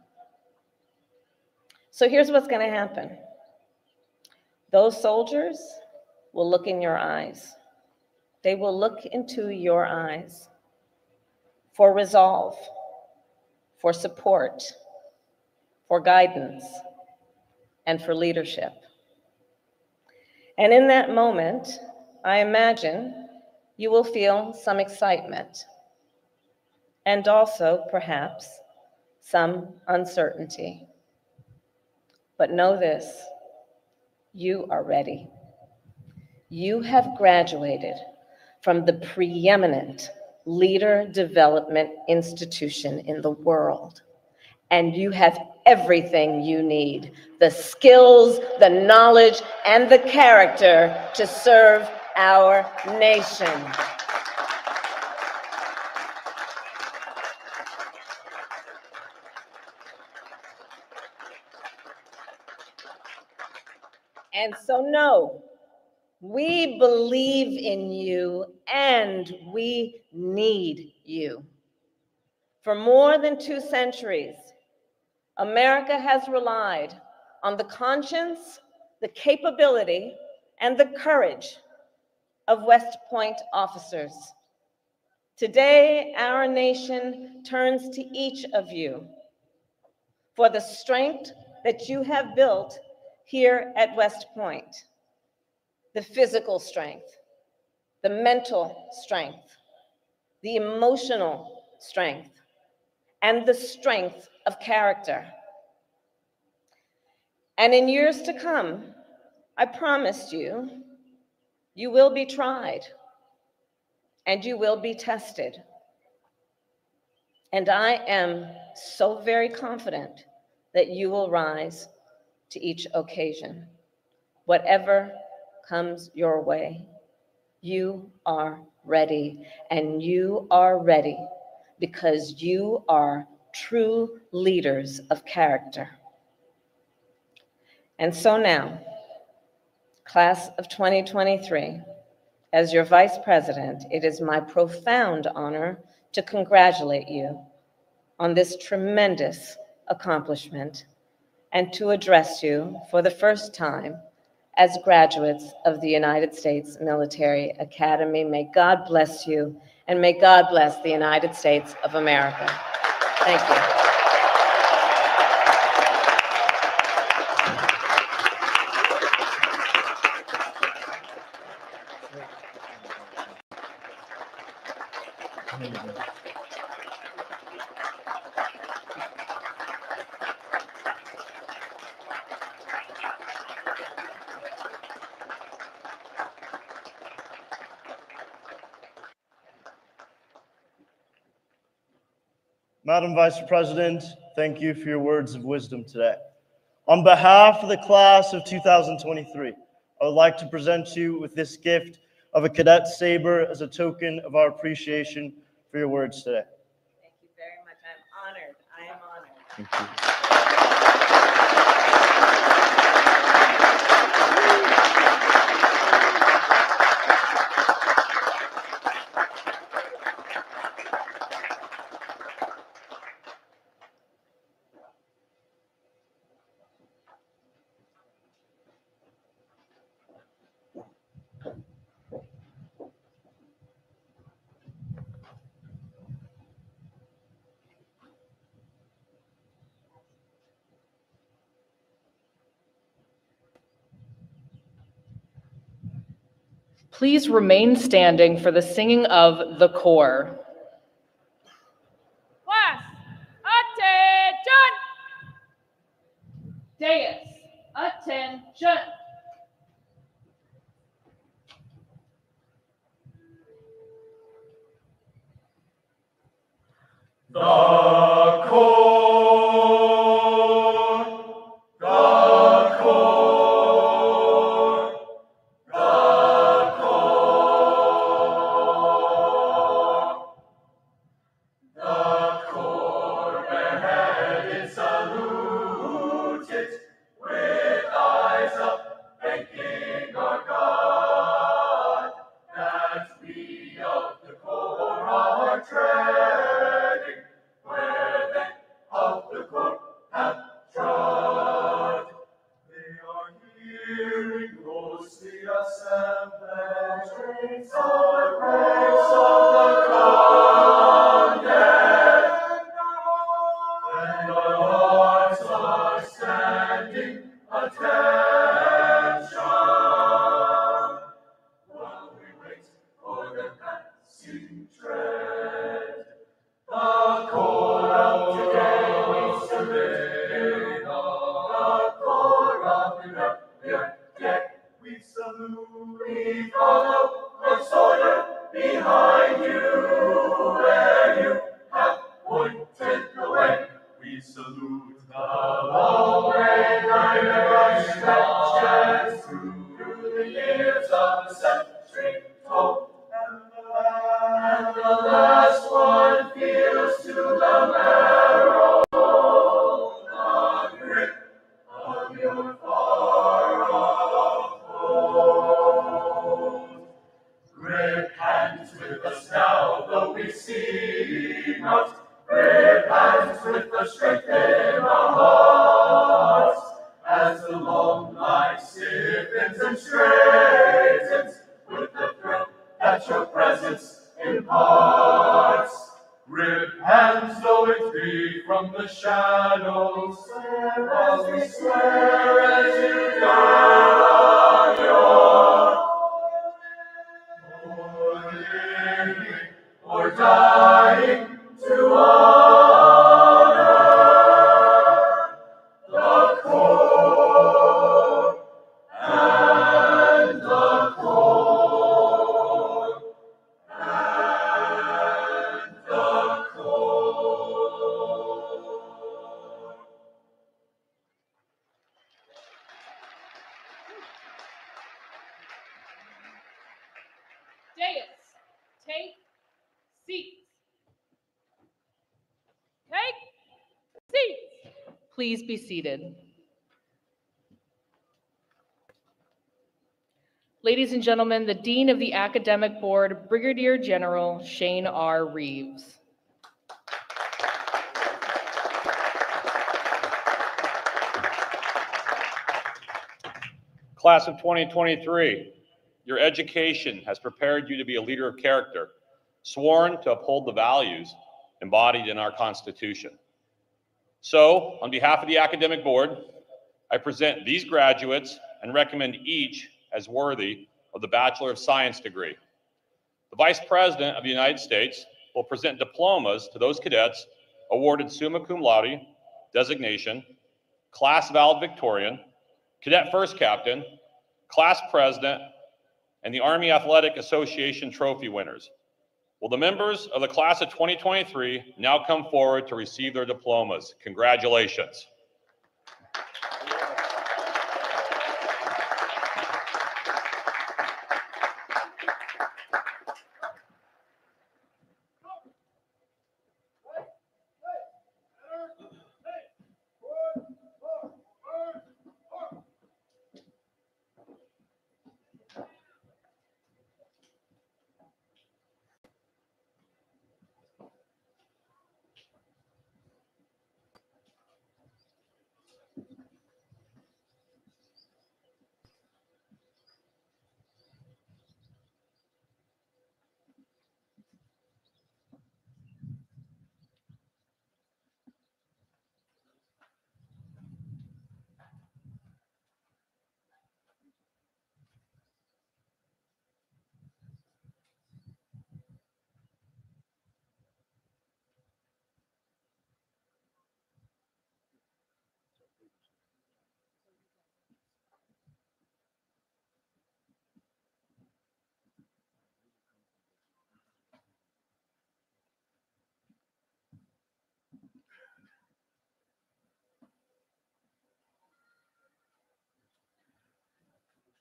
So here's what's going to happen. Those soldiers will look in your eyes. They will look into your eyes for resolve, for support, for guidance, and for leadership. And in that moment, I imagine you will feel some excitement and also perhaps some uncertainty. But know this, you are ready. You have graduated from the preeminent leader development institution in the world, and you have everything you need: the skills, the knowledge, and the character to serve our nation. And so know, we believe in you and we need you. For more than 2 centuries, America has relied on the conscience, the capability, and the courage of West Point officers. Today, our nation turns to each of you for the strength that you have built here at West Point: the physical strength, the mental strength, the emotional strength, and the strength of character. And in years to come, I promise you, you will be tried and you will be tested. And I am so very confident that you will rise to each occasion. Whatever comes your way, you are ready, and you are ready because you are true leaders of character. And so now, class of 2023, as your vice president, it is my profound honor to congratulate you on this tremendous accomplishment and to address you for the first time as graduates of the United States Military Academy. May God bless you, and may God bless the United States of America. Thank you. Madam Vice President, thank you for your words of wisdom today. On behalf of the class of 2023, I would like to present you with this gift of a cadet saber as a token of our appreciation for your words today. Thank you very much. I'm honored. I am honored. Thank you. Please remain standing for the singing of the corps. Class, attention! Deus, attention. The corps while we wait for the passing tread. The core of today we salute, the core of the earlier day we salute. We follow God's order behind you, where you have pointed the way. We salute the long way that stretches through the years of the century told. And the last one feels to the marrow the grip of your far-off hold. Grip hands with us now, though we see not. Grip hands with the strength in our hearts, as the long line stiffens and straightens with the thrill that your presence imparts. Grip hands, though it be from the shadows, as we swear as you die on your living or dying to honor the core and the core and the core. Dais, take seats. Take seats. Please be seated. Ladies and gentlemen, the Dean of the Academic Board, Brigadier General Shane R. Reeves. Class of 2023, your education has prepared you to be a leader of character, sworn to uphold the values embodied in our Constitution. So, on behalf of the Academic Board, I present these graduates and recommend each as worthy of the Bachelor of Science degree. The Vice President of the United States will present diplomas to those cadets awarded summa cum laude designation, class valedictorian, cadet first captain, class president, and the Army Athletic Association trophy winners. Will the members of the class of 2023 now come forward to receive their diplomas? Congratulations.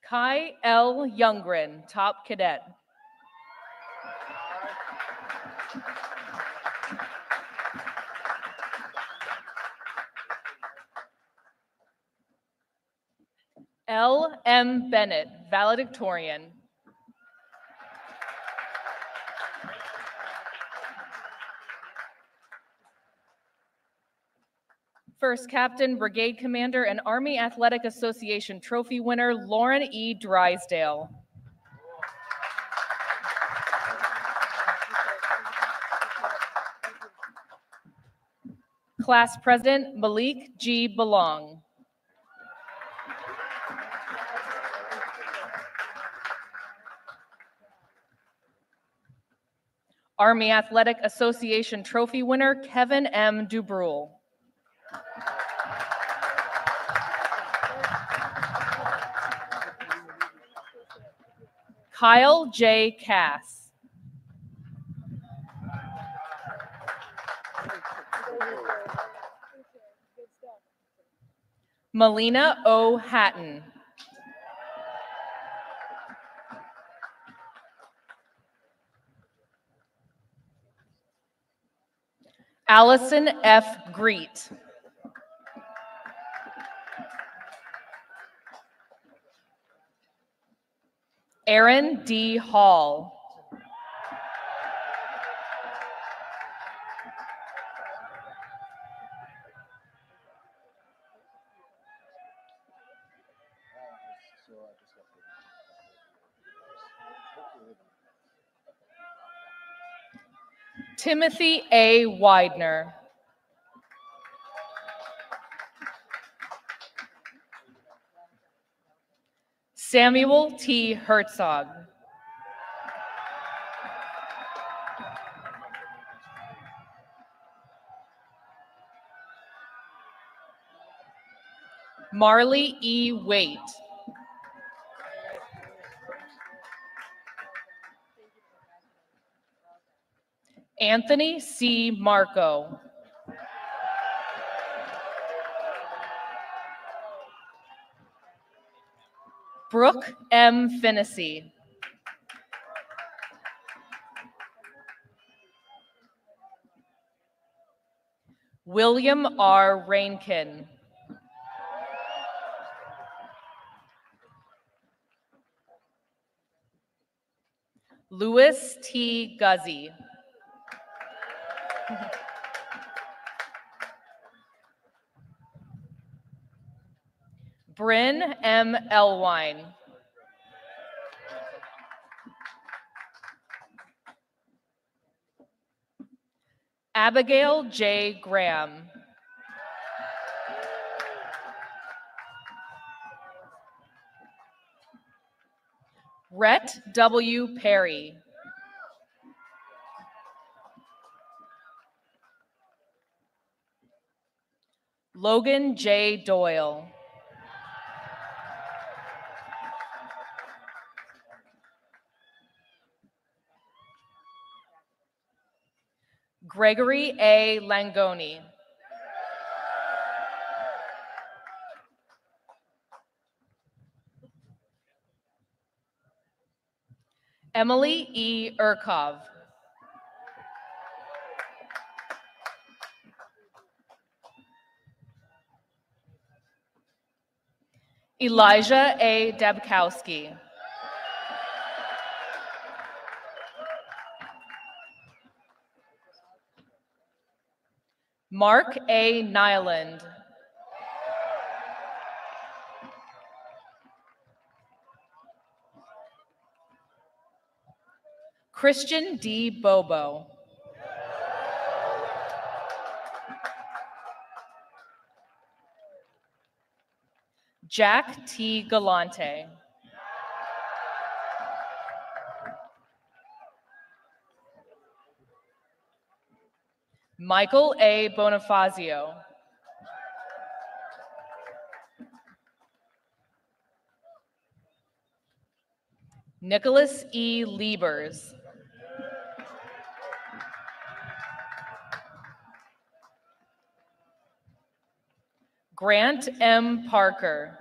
Kai L. Youngren, top cadet. L. M. Bennett, valedictorian. First Captain, Brigade Commander, and Army Athletic Association trophy winner, Lauren E. Drysdale. Class President, Malik G. Belong. Army Athletic Association trophy winner Kevin M. Dubrule. Kyle J. Cass. Melina O. Hatton. Allison F. Greet. Aaron D. Hall. Timothy A. Widener. Samuel T. Herzog. Marley E. Waite. Anthony C. Marco. Brooke M. Finnessy. William R. Rainkin. Louis T. Guzzi. Bryn M. Elwine. Abigail J. Graham. Rhett W. Perry. Logan J. Doyle. Gregory A. Langoni. Emily E. Urkov. Elijah A. Debkowski. Mark A. Nyland. Christian D. Bobo. Jack T. Galante. Michael A. Bonifazio. Nicholas E. Liebers. Grant M. Parker.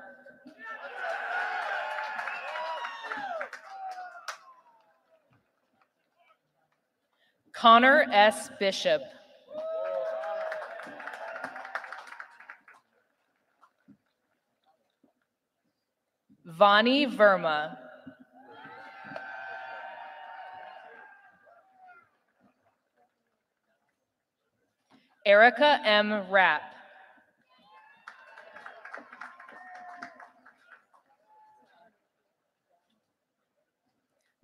Connor S. Bishop. Vani Verma. Erica M. Rapp.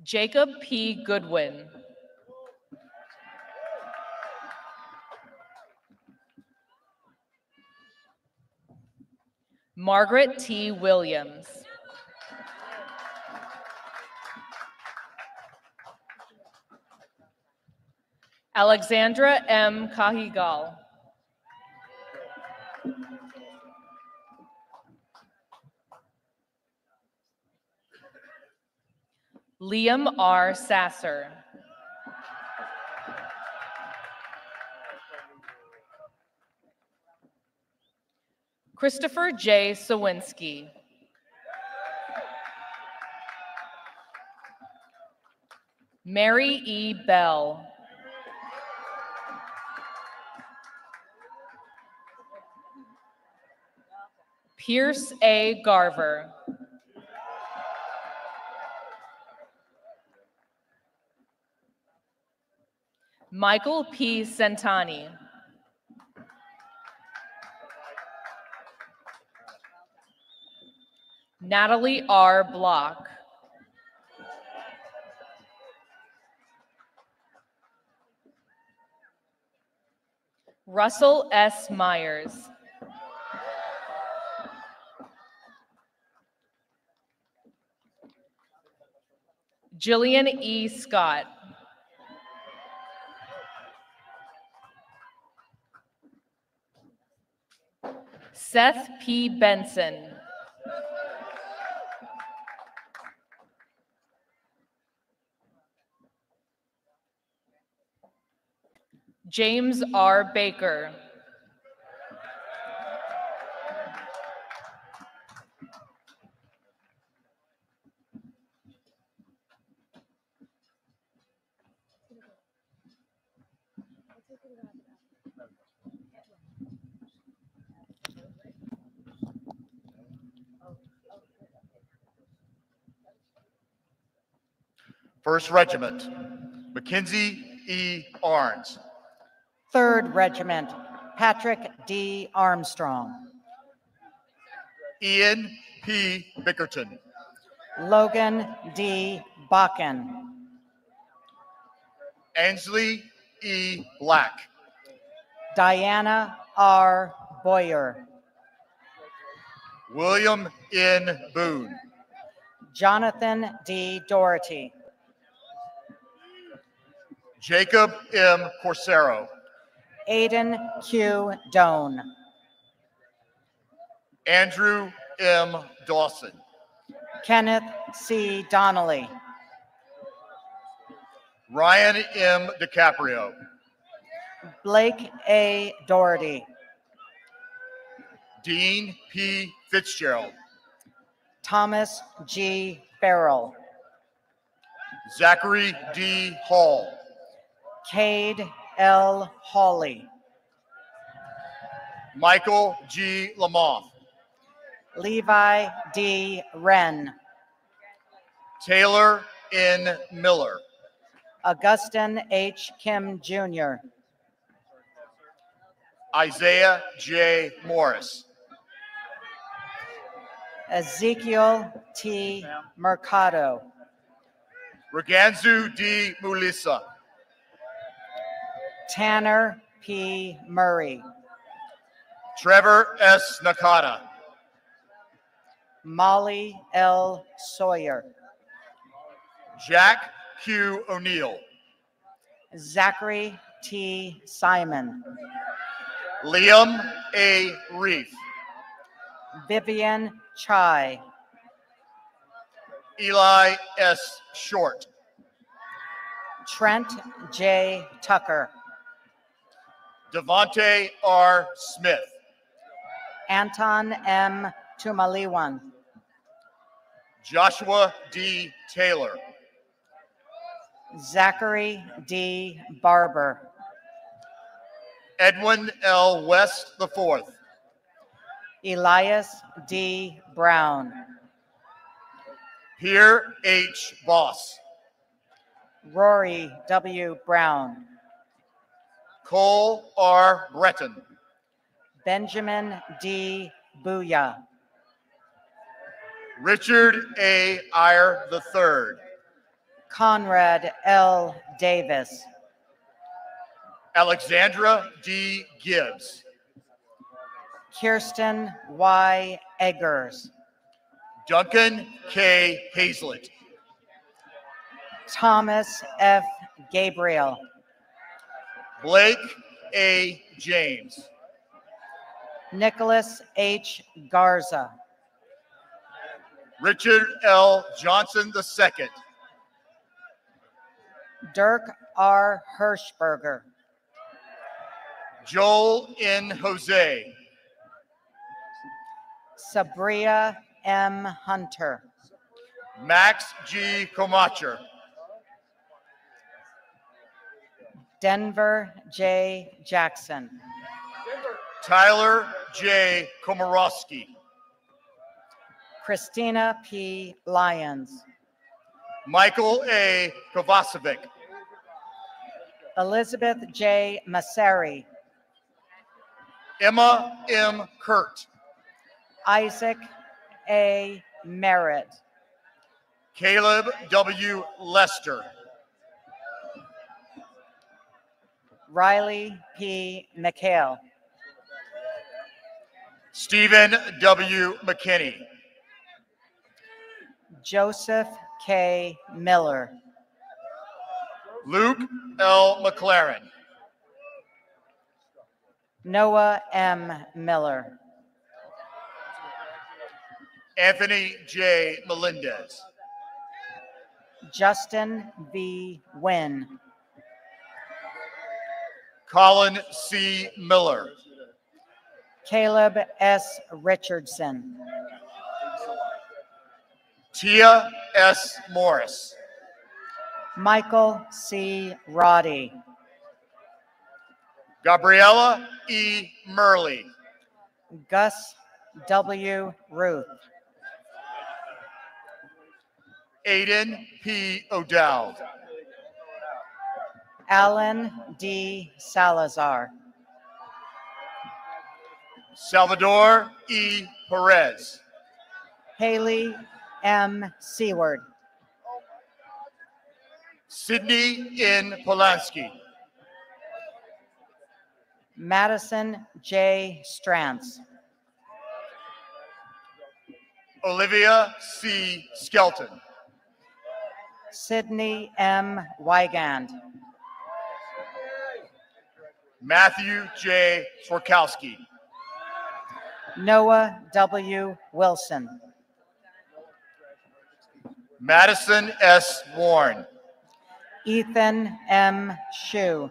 Jacob P. Goodwin. Margaret T. Williams. Alexandra M. Cajigal. Liam R. Sasser. Christopher J. Sawinski. Mary E. Bell. Pierce A. Garver. Michael P. Centani. Natalie R. Block. Russell S. Myers. Jillian E. Scott. Seth P. Benson. James R. Baker. First Regiment, Mackenzie E. Arns. 3rd Regiment, Patrick D. Armstrong. Ian P. Bickerton. Logan D. Bakken. Ainsley E. Black. Diana R. Boyer. William N. Boone. Jonathan D. Doherty. Jacob M. Corsero. Aiden Q. Doan. Andrew M. Dawson. Kenneth C. Donnelly. Ryan M. DiCaprio. Blake A. Doherty. Dean P. Fitzgerald. Thomas G. Farrell. Zachary D. Hall. Cade L. Hawley. Michael G. Lamoth. Levi D. Wren. Taylor N. Miller. Augustin H. Kim Jr. Isaiah J. Morris. Ezekiel T. Mercado. Reganzu D. Mulisa. Tanner P. Murray. Trevor S. Nakata. Molly L. Sawyer. Jack Q. O'Neill. Zachary T. Simon. Liam A. Reef. Vivian Chai. Eli S. Short. Trent J. Tucker. Devontae R. Smith. Anton M. Tumaliwan. Joshua D. Taylor. Zachary D. Barber. Edwin L. West IV. Elias D. Brown. Pierre H. Boss. Rory W. Brown. Cole R. Breton. Benjamin D. Booyah. Richard A. Iyer III. Conrad L. Davis. Alexandra D. Gibbs. Kirsten Y. Eggers. Duncan K. Hazlett. Thomas F. Gabriel. Blake A. James. Nicholas H. Garza. Richard L. Johnson II. Dirk R. Hirschberger. Joel N. Jose. Sabria M. Hunter. Max G. Comacher. Denver J. Jackson. Tyler J. Komorowski. Christina P. Lyons. Michael A. Kovacevic. Elizabeth J. Masseri. Emma M. Kurt. Isaac A. Merritt. Caleb W. Lester. Riley P. McHale. Stephen W. McKinney. Joseph K. Miller. Luke L. McLaren. Noah M. Miller. Anthony J. Melendez. Justin V. Wynn. Colin C. Miller. Caleb S. Richardson. Tia S. Morris. Michael C. Roddy. Gabriella E. Murley. Gus W. Ruth. Aiden P. O'Dowd. Alan D. Salazar. Salvador E. Perez. Haley M. Seward. Sydney N. Polanski. Madison J. Strantz. Olivia C. Skelton. Sydney M. Wygand. Matthew J. Swarkowski. Noah W. Wilson. Madison S. Warren. Ethan M. Shue.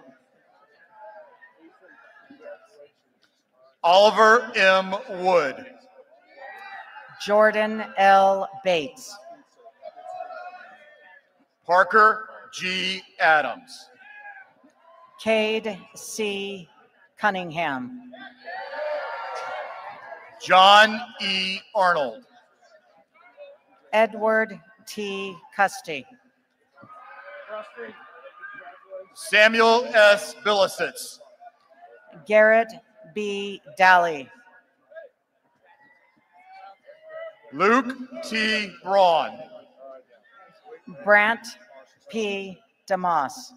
Oliver M. Wood. Jordan L. Bates. Parker G. Adams. Cade C. Cunningham. John E. Arnold. Edward T. Custy. Samuel S. Billisitz. Garrett B. Daly. Luke T. Braun. Brant P. DeMoss.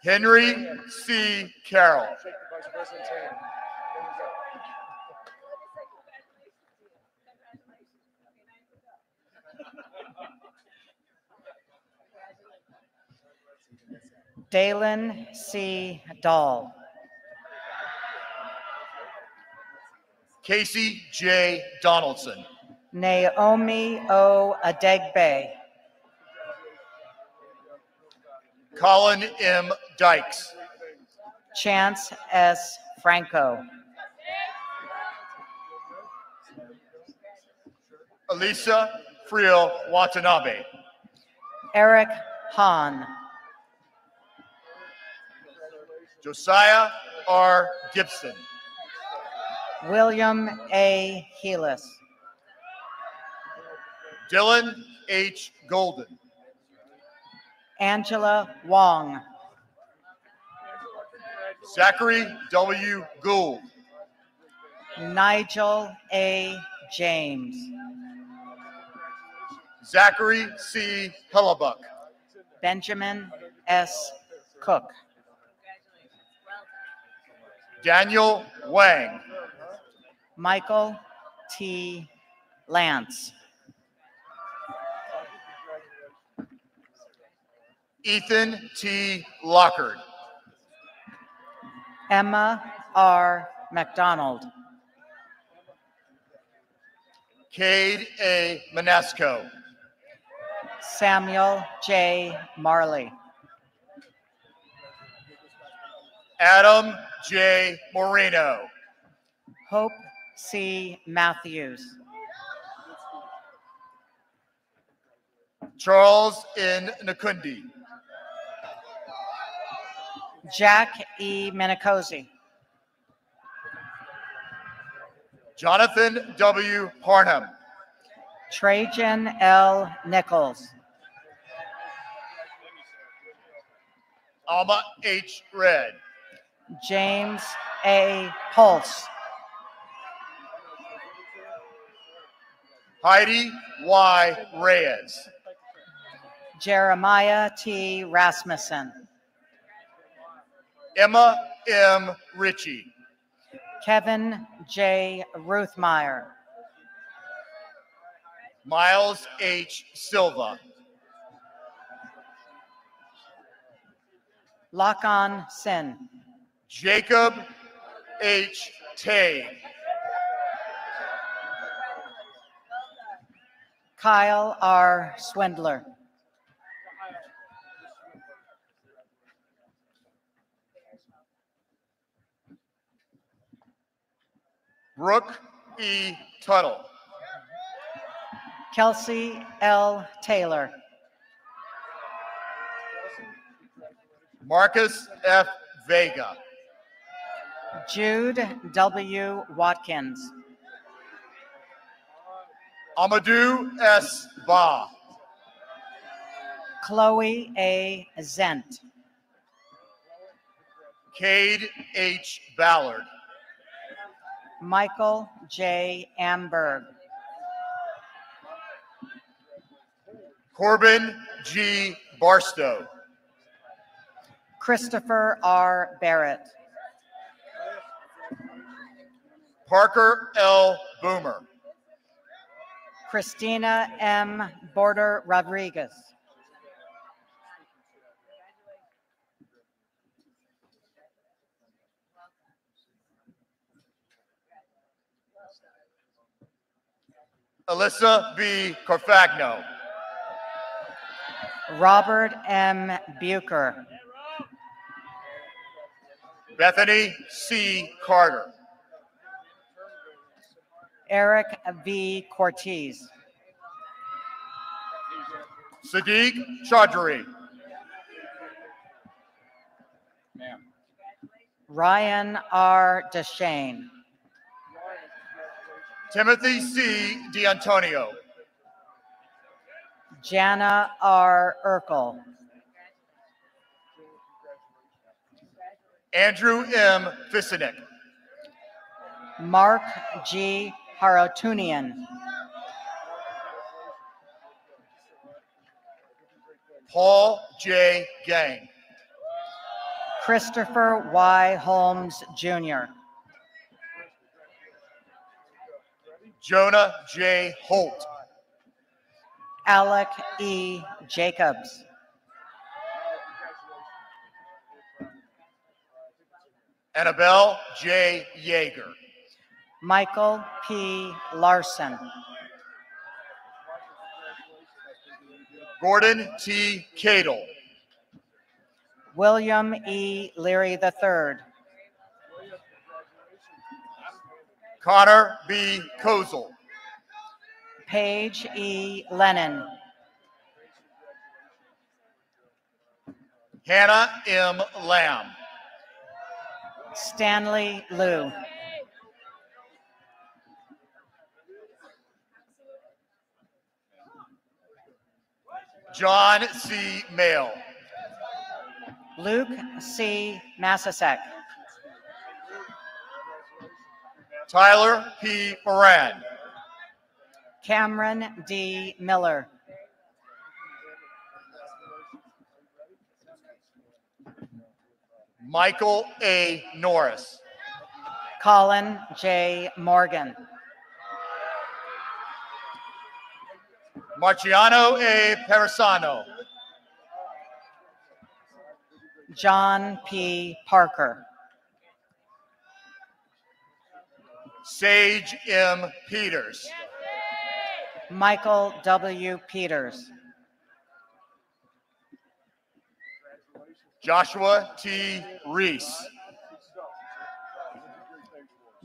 Henry C. Carroll. Dalen C. Dahl. Casey J. Donaldson. Naomi O. Adegbe. Colin M. Dykes. Chance S. Franco. Elisa Friel Watanabe. Eric Hahn. Josiah R. Gibson. William A. Helis. Dylan H. Golden. Angela Wong. Zachary W. Gould. Nigel A. James. Zachary C. Hellebuck. Benjamin S. Cook. Daniel Wang. Michael T. Lance. Ethan T. Lockard. Emma R. McDonald. Cade A. Manesco. Samuel J. Marley. Adam J. Moreno. Hope C. Matthews. Charles N. Nakundi. Jack E. Minicozy. Jonathan W. Parnham. Trajan L. Nichols. Alma H. Red. James A. Pulse. Heidi Y. Reyes. Jeremiah T. Rasmussen. Emma M. Ritchie. Kevin J. Ruthmeyer. Miles H. Silva. Lakan Sin. Jacob H. Tay. Kyle R. Swindler. Brooke E. Tuttle. Kelsey L. Taylor. Marcus F. Vega. Jude W. Watkins. Amadou S. Ba. Chloe A. Zent. Cade H. Ballard. Michael J. Amberg. Corbin G. Barstow. Christopher R. Barrett. Parker L. Boomer. Christina M. Border Rodriguez. Alyssa B. Carfagno. Robert M. Bucher. Bethany C. Carter. Eric V. Cortez. Sadiq Chaudhry. Ryan R. Deshane. Timothy C. D'Antonio. Jana R. Urkel. Andrew M. Fisinek. Mark G. Harotunian. Paul J. Gang. Christopher Y. Holmes Jr. Jonah J. Holt. Alec E. Jacobs. Annabelle J. Yeager. Michael P. Larson. Gordon T. Cadle. William E. Leary III. Connor B. Kozel. Paige E. Lennon. Hannah M. Lamb. Stanley Liu. John C. Mail. Luke C. Massasek. Tyler P. Moran. Cameron D. Miller. Michael A. Norris. Colin J. Morgan. Marciano A. Perisano. John P. Parker. Sage M. Peters. Michael W. Peters. Joshua T. Reese.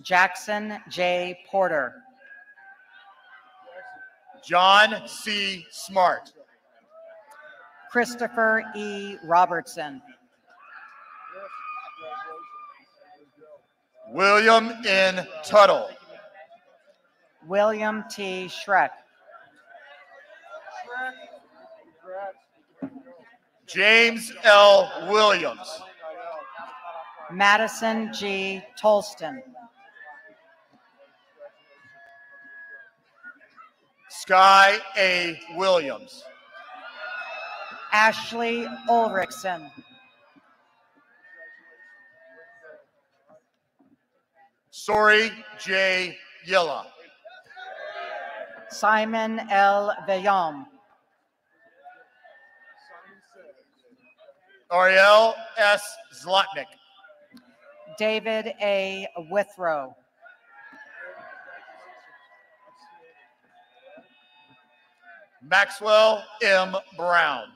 Jackson J. Porter. John C. Smart. Christopher E. Robertson. William N. Tuttle. William T. Schreck. James L. Williams. Madison G. Tolston. Sky A. Williams. Ashley Ulrichson. Sori J. Yilla. Simon L. Villaume. Ariel S. Zlotnick. David A. Withrow. Maxwell M. Brown.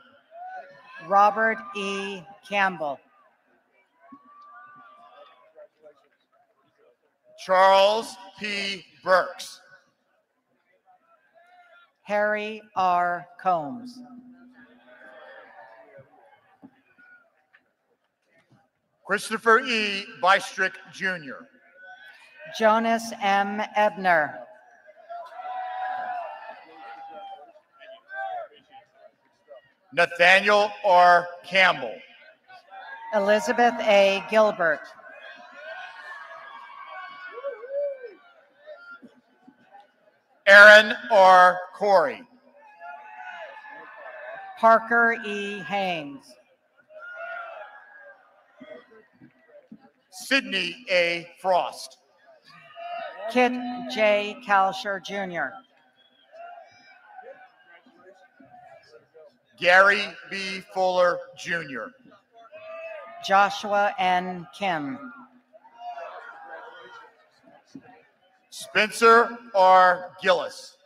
Robert E. Campbell. Charles P. Burks. Harry R. Combs. Christopher E. Bystrick Jr. Jonas M. Ebner. Nathaniel R. Campbell. Elizabeth A. Gilbert. Aaron R. Corey. Parker E. Haynes. Sydney A. Frost. Kit J. Kalsher Jr. Gary B. Fuller Jr. Joshua N. Kim. Spencer R. Gillis.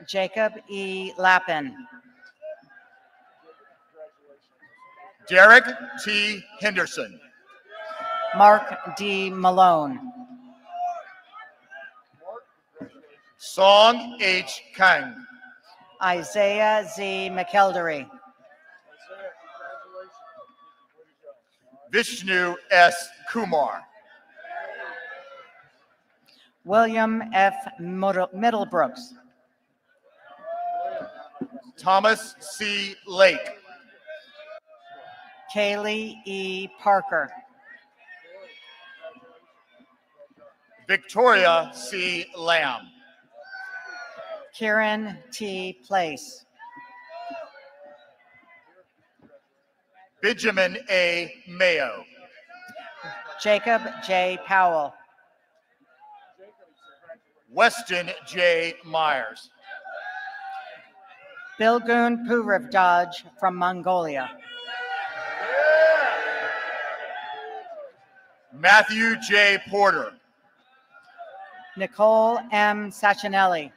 Jacob E. Lappin. Derek T. Henderson. Mark D. Malone. Song H. Kang. Isaiah Z. McKeldery. Vishnu S. Kumar. William F. Middlebrooks. Thomas C. Lake. Kaylee E. Parker. Victoria C. Lamb. Kieran T. Place. Benjamin A. Mayo. Jacob J. Powell. Weston J. Myers. Bilgun Puriv Dodge from Mongolia. Matthew J. Porter. Nicole M. Sachinelli.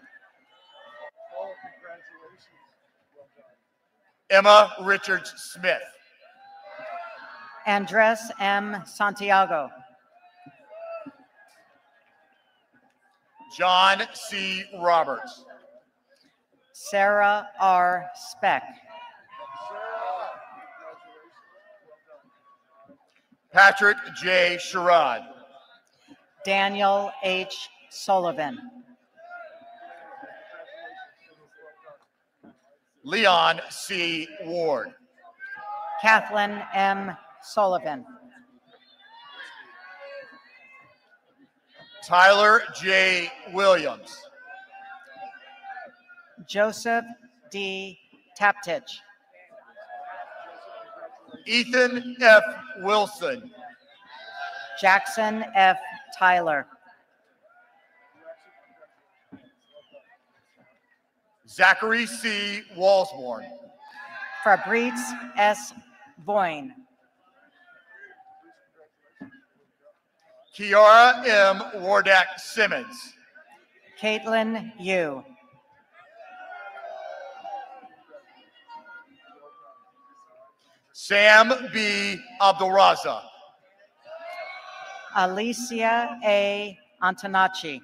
Emma Richards Smith. Andres M. Santiago. John C. Roberts. Sarah R. Speck. Patrick J. Sherrod. Daniel H. Sullivan. Leon C. Ward. Kathleen M. Sullivan. Tyler J. Williams. Joseph D. Taptich. Ethan F. Wilson. Jackson F. Tyler. Zachary C. Walsborn. Fabrice S. Boyne. Kiara M. Wardak Simmons. Caitlin Yu. Sam B. Abdulraza. Alicia A. Antonacci.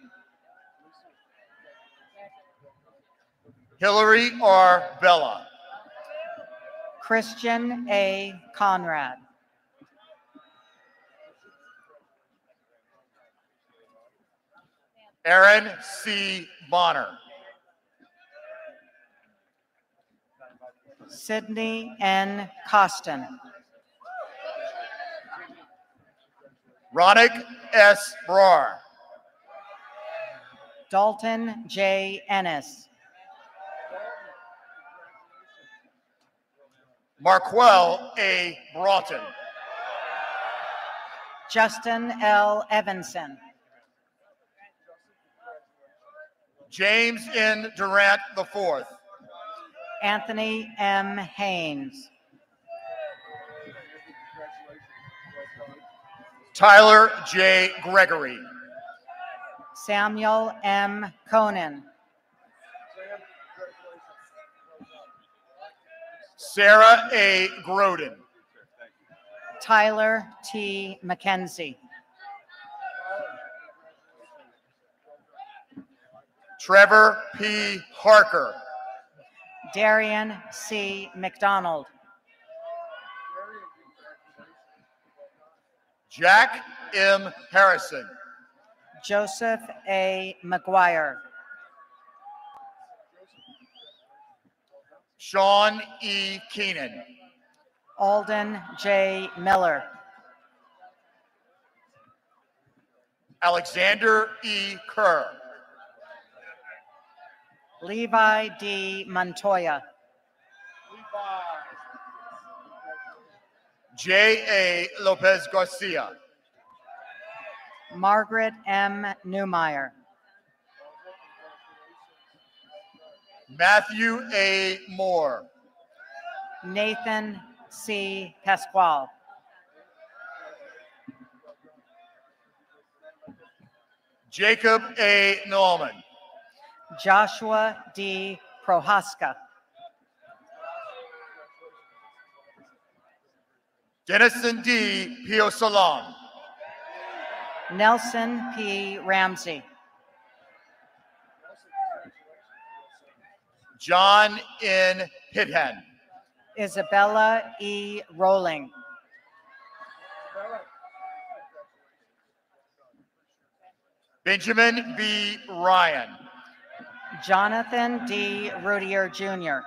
Hillary R. Bella. Christian A. Conrad. Aaron C. Bonner. Sydney N. Costin. Ronick S. Brar. Dalton J. Ennis. Marquel A. Broughton. Justin L. Evanson. James N. Durant IV. Anthony M. Haynes. Tyler J. Gregory. Samuel M. Conan. Sarah A. Groden. Tyler T. McKenzie. Trevor P. Harker. Darian C. McDonald. Jack M. Harrison. Joseph A. McGuire. Sean E. Keenan. Alden J. Miller. Alexander E. Kerr. Levi D. Montoya. J. A. Lopez Garcia. Margaret M. Newmeyer. Matthew A. Moore. Nathan C. Pasquale. Jacob A. Norman. Joshua D. Prohaska. Denison D. Pio Salam. Nelson P. Ramsey. John N. Pithen. Isabella E. Rowling. Benjamin B. Ryan. Jonathan D. Rudier Jr.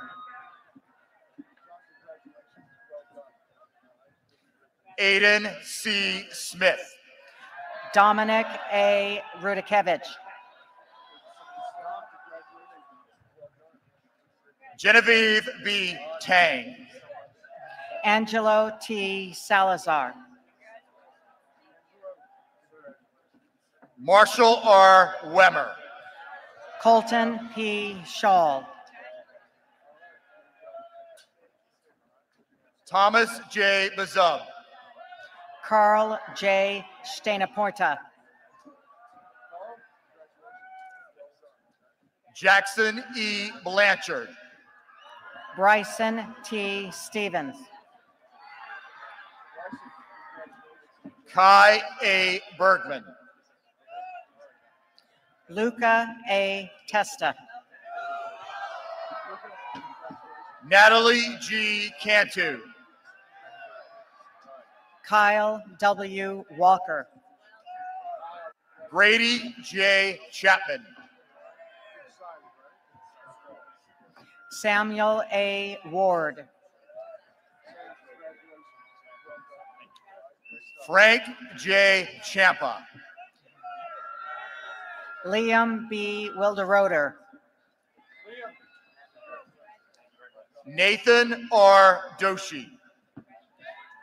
Aiden C. Smith. Dominic A. Rudakevich. Genevieve B. Tang. Angelo T. Salazar. Marshall R. Wemmer. Colton P. Shaw. Thomas J. Bazub. Carl J. Steinaporta. Jackson E. Blanchard. Bryson T. Stevens. Kai A. Bergman. Luca A. Testa. Natalie G. Cantu. Kyle W. Walker. Grady J. Chapman. Samuel A. Ward. Frank J. Champa. Liam B. Wilderoder. Nathan R. Doshi.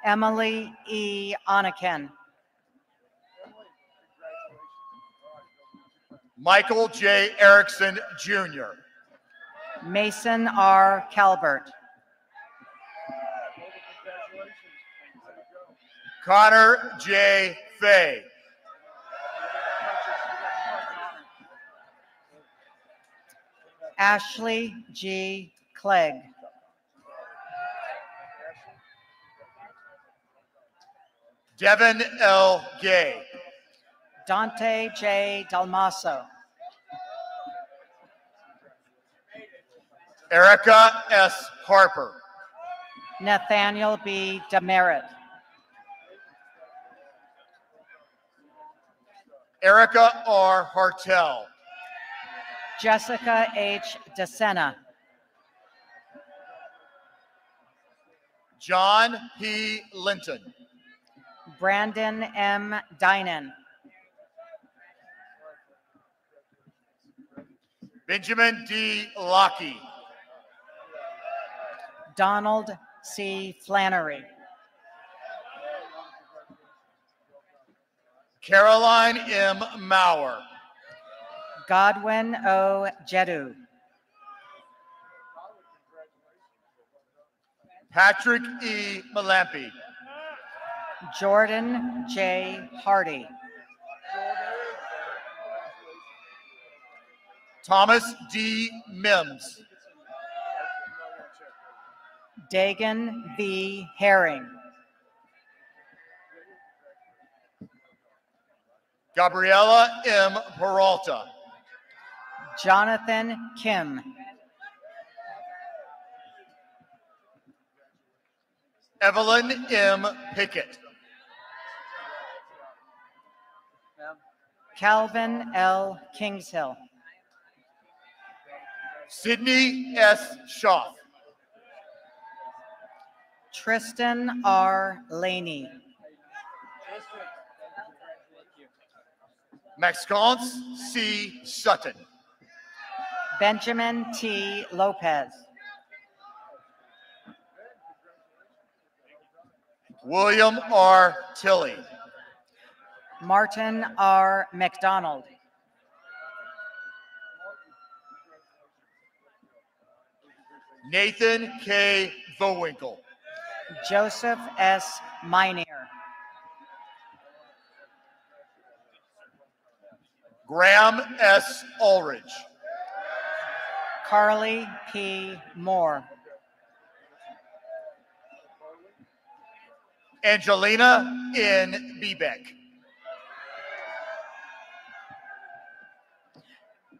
Emily E. Anakin. Michael J. Erickson Jr. Mason R. Calvert. Connor J. Fay. Ashley G. Clegg. Devin L. Gay. Dante J. Dalmaso. Erica S. Harper. Nathaniel B. Demerit. Erica R. Hartel. Jessica H. DeSena. John P. Linton. Brandon M. Dinan. Benjamin D. Lockey. Donald C. Flannery. Caroline M. Maurer. Godwin O. Jedu. Patrick E. Malampi. Jordan J. Hardy. Thomas D. Mims. Dagan V. Herring. Gabriela M. Peralta. Jonathan Kim. Evelyn M. Pickett. Calvin L. Kingshill. Sydney S. Schaff. Tristan R. Laney. Maxence C. Sutton. Benjamin T. Lopez. William R. Tilley. Martin R. McDonald. Nathan K. Vowinkle. Joseph S. Minear. Graham S. Ulrich. Carly P. Moore. Angelina N. Bebeck.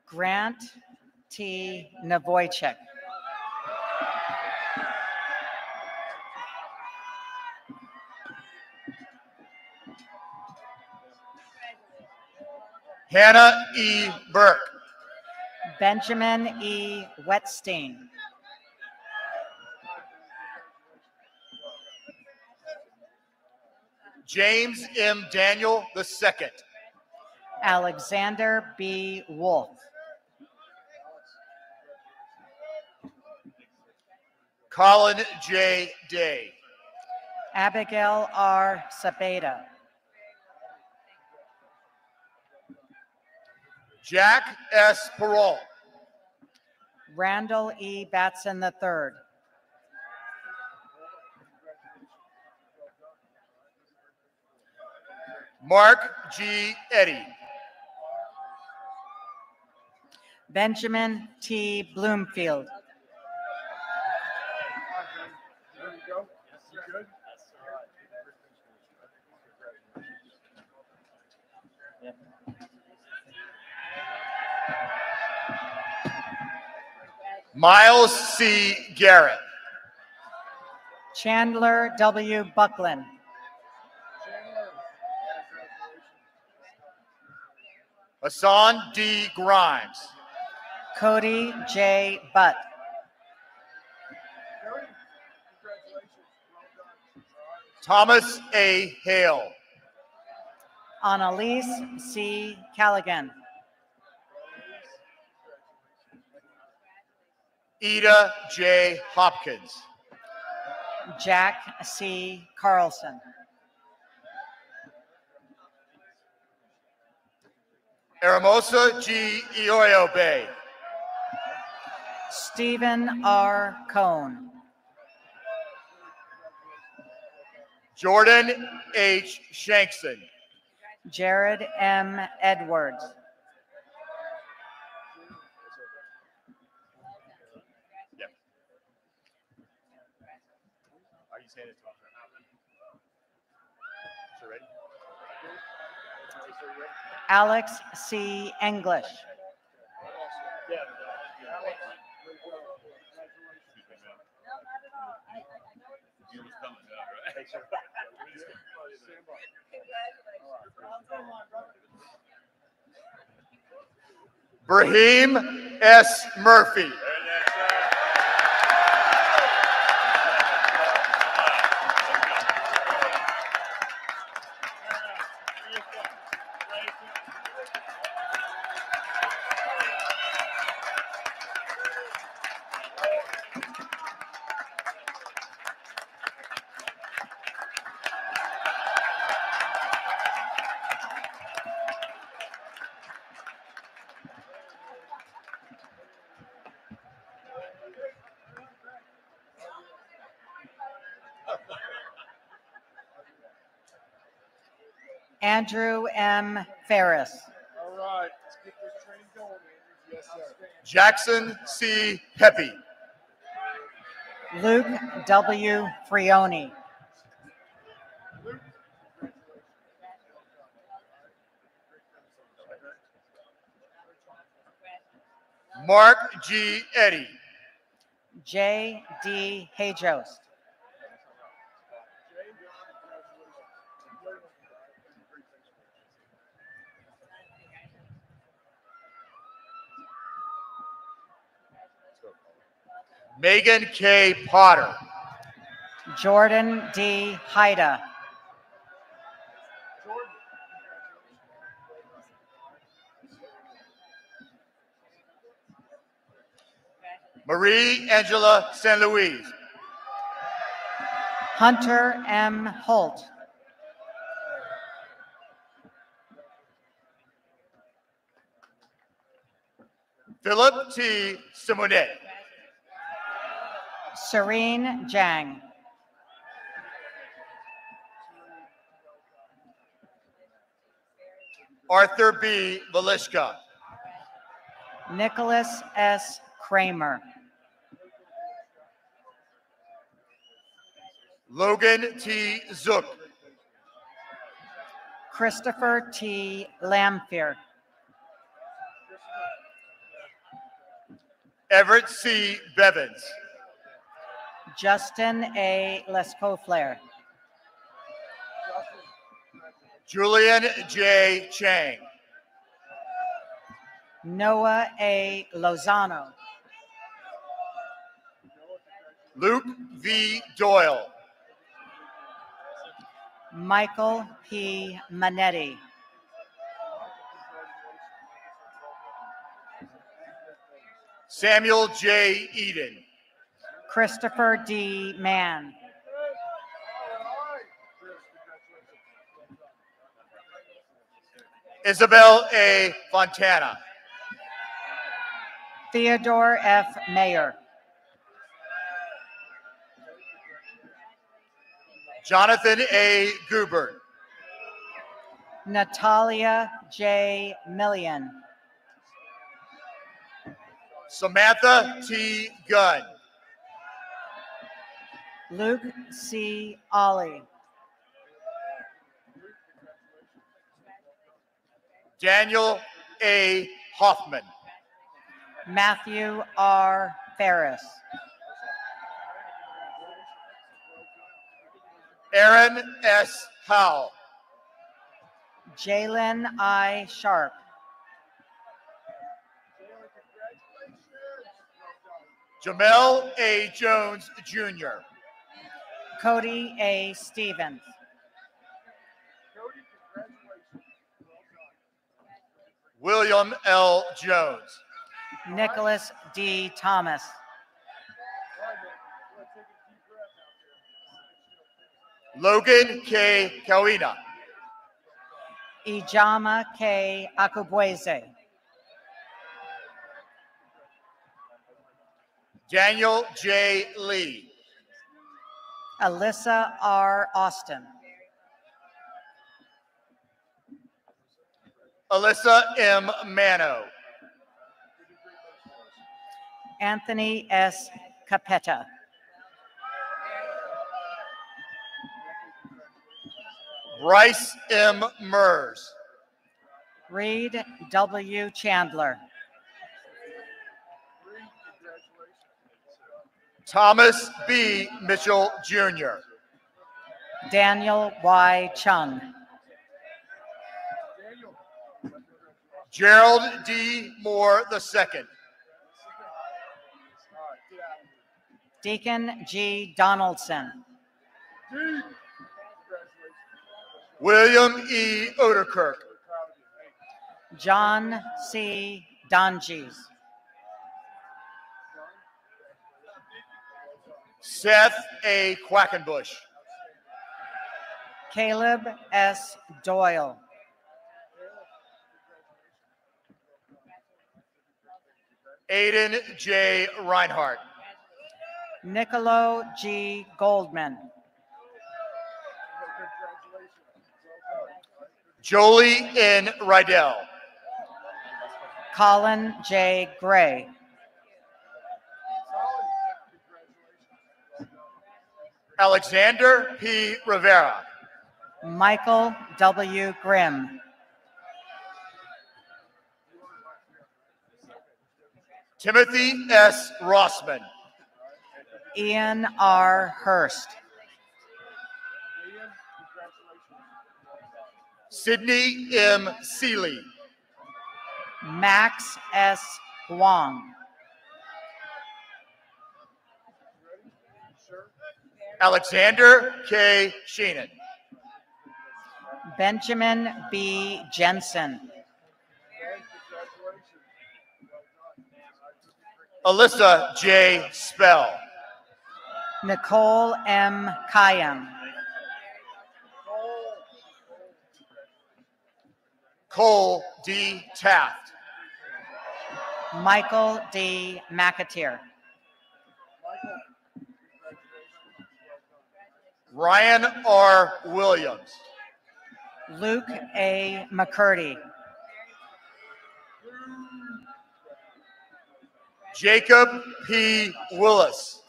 Grant T. Navoychik. Hannah E. Burke. Benjamin E. Wetstein. James M. Daniel II. Alexander B. Wolf. Colin J. Day. Abigail R. Sabeda. Jack S. Peralt. Randall E. Batson III. Mark G. Eddy. Benjamin T. Bloomfield. Miles C. Garrett. Chandler W. Buckland. Hassan D. Grimes. Cody J. Butt. Thomas A. Hale. Annalise C. Callaghan. Ida J. Hopkins. Jack C. Carlson. Hermosa G. Ioyobe. Stephen R. Cohn. Jordan H. Shankson. Jared M. Edwards. Alex C. English. Brahim S. Murphy. Andrew M. Ferris. All right, let's get this train going, Andrew. Yes, sir. Jackson C. Pepe. Luke W. Frioni. Mark G. Eddy. J. D. Hajost. Megan K. Potter. Jordan D. Haida. Marie Angela St. Louis. Hunter M. Holt. Philip T. Simonet. Serene Jang. Arthur B. Valishka. Nicholas S. Kramer. Logan T. Zook. Christopher T. Lamphere. Everett C. Bevins. Justin A. Lescoflair. Julian J. Chang. Noah A. Lozano. Luke V. Doyle. Michael P. Manetti. Samuel J. Eden. Christopher D. Mann. Isabel A. Fontana. Theodore F. Mayer. Jonathan A. Gubert. Natalia J. Millian. Samantha T. Gunn. Luke C. Ollie. Daniel A. Hoffman. Matthew R. Ferris. Aaron S. Howell. Jalen I. Sharp. Jamel A. Jones, Jr. Cody A. Stevens. William L. Jones. Nicholas D. Thomas. Logan K. Kawina. Ijama K. Akubweze. Daniel J. Lee. Alyssa R. Austin. Alyssa M. Mano. Anthony S. Capetta. Bryce M. Mers. Reed W. Chandler. Thomas B. Mitchell, Jr. Daniel Y. Chung. Gerald D. Moore II. Deacon G. Donaldson. William E. Oderkirk. John C. Donges. Seth A. Quackenbush. Caleb S. Doyle. Aiden J. Reinhardt. Nicolo G. Goldman. Jolie N. Rydell. Colin J. Gray. Alexander P. Rivera. Michael W. Grimm. Timothy S. Rossman. Ian R. Hurst. Sydney M. Seeley. Max S. Huang. Alexander K. Sheenan. Benjamin B. Jensen. Alyssa J. Spell. Nicole M. Kayam. Cole D. Taft. Michael D. McAteer. Ryan R. Williams. Luke A. McCurdy. Jacob P. Willis.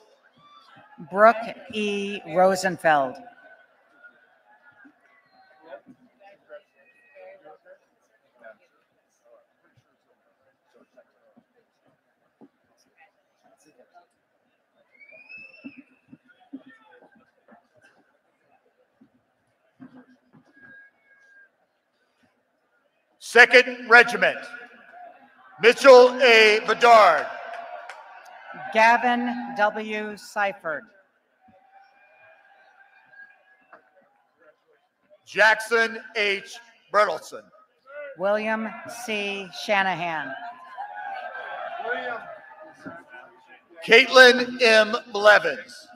Brooke E. Rosenfeld. Second Regiment. Mitchell A. Bedard. Gavin W. Seifert. Jackson H. Bertelson. William C. Shanahan. Caitlin M. Blevins.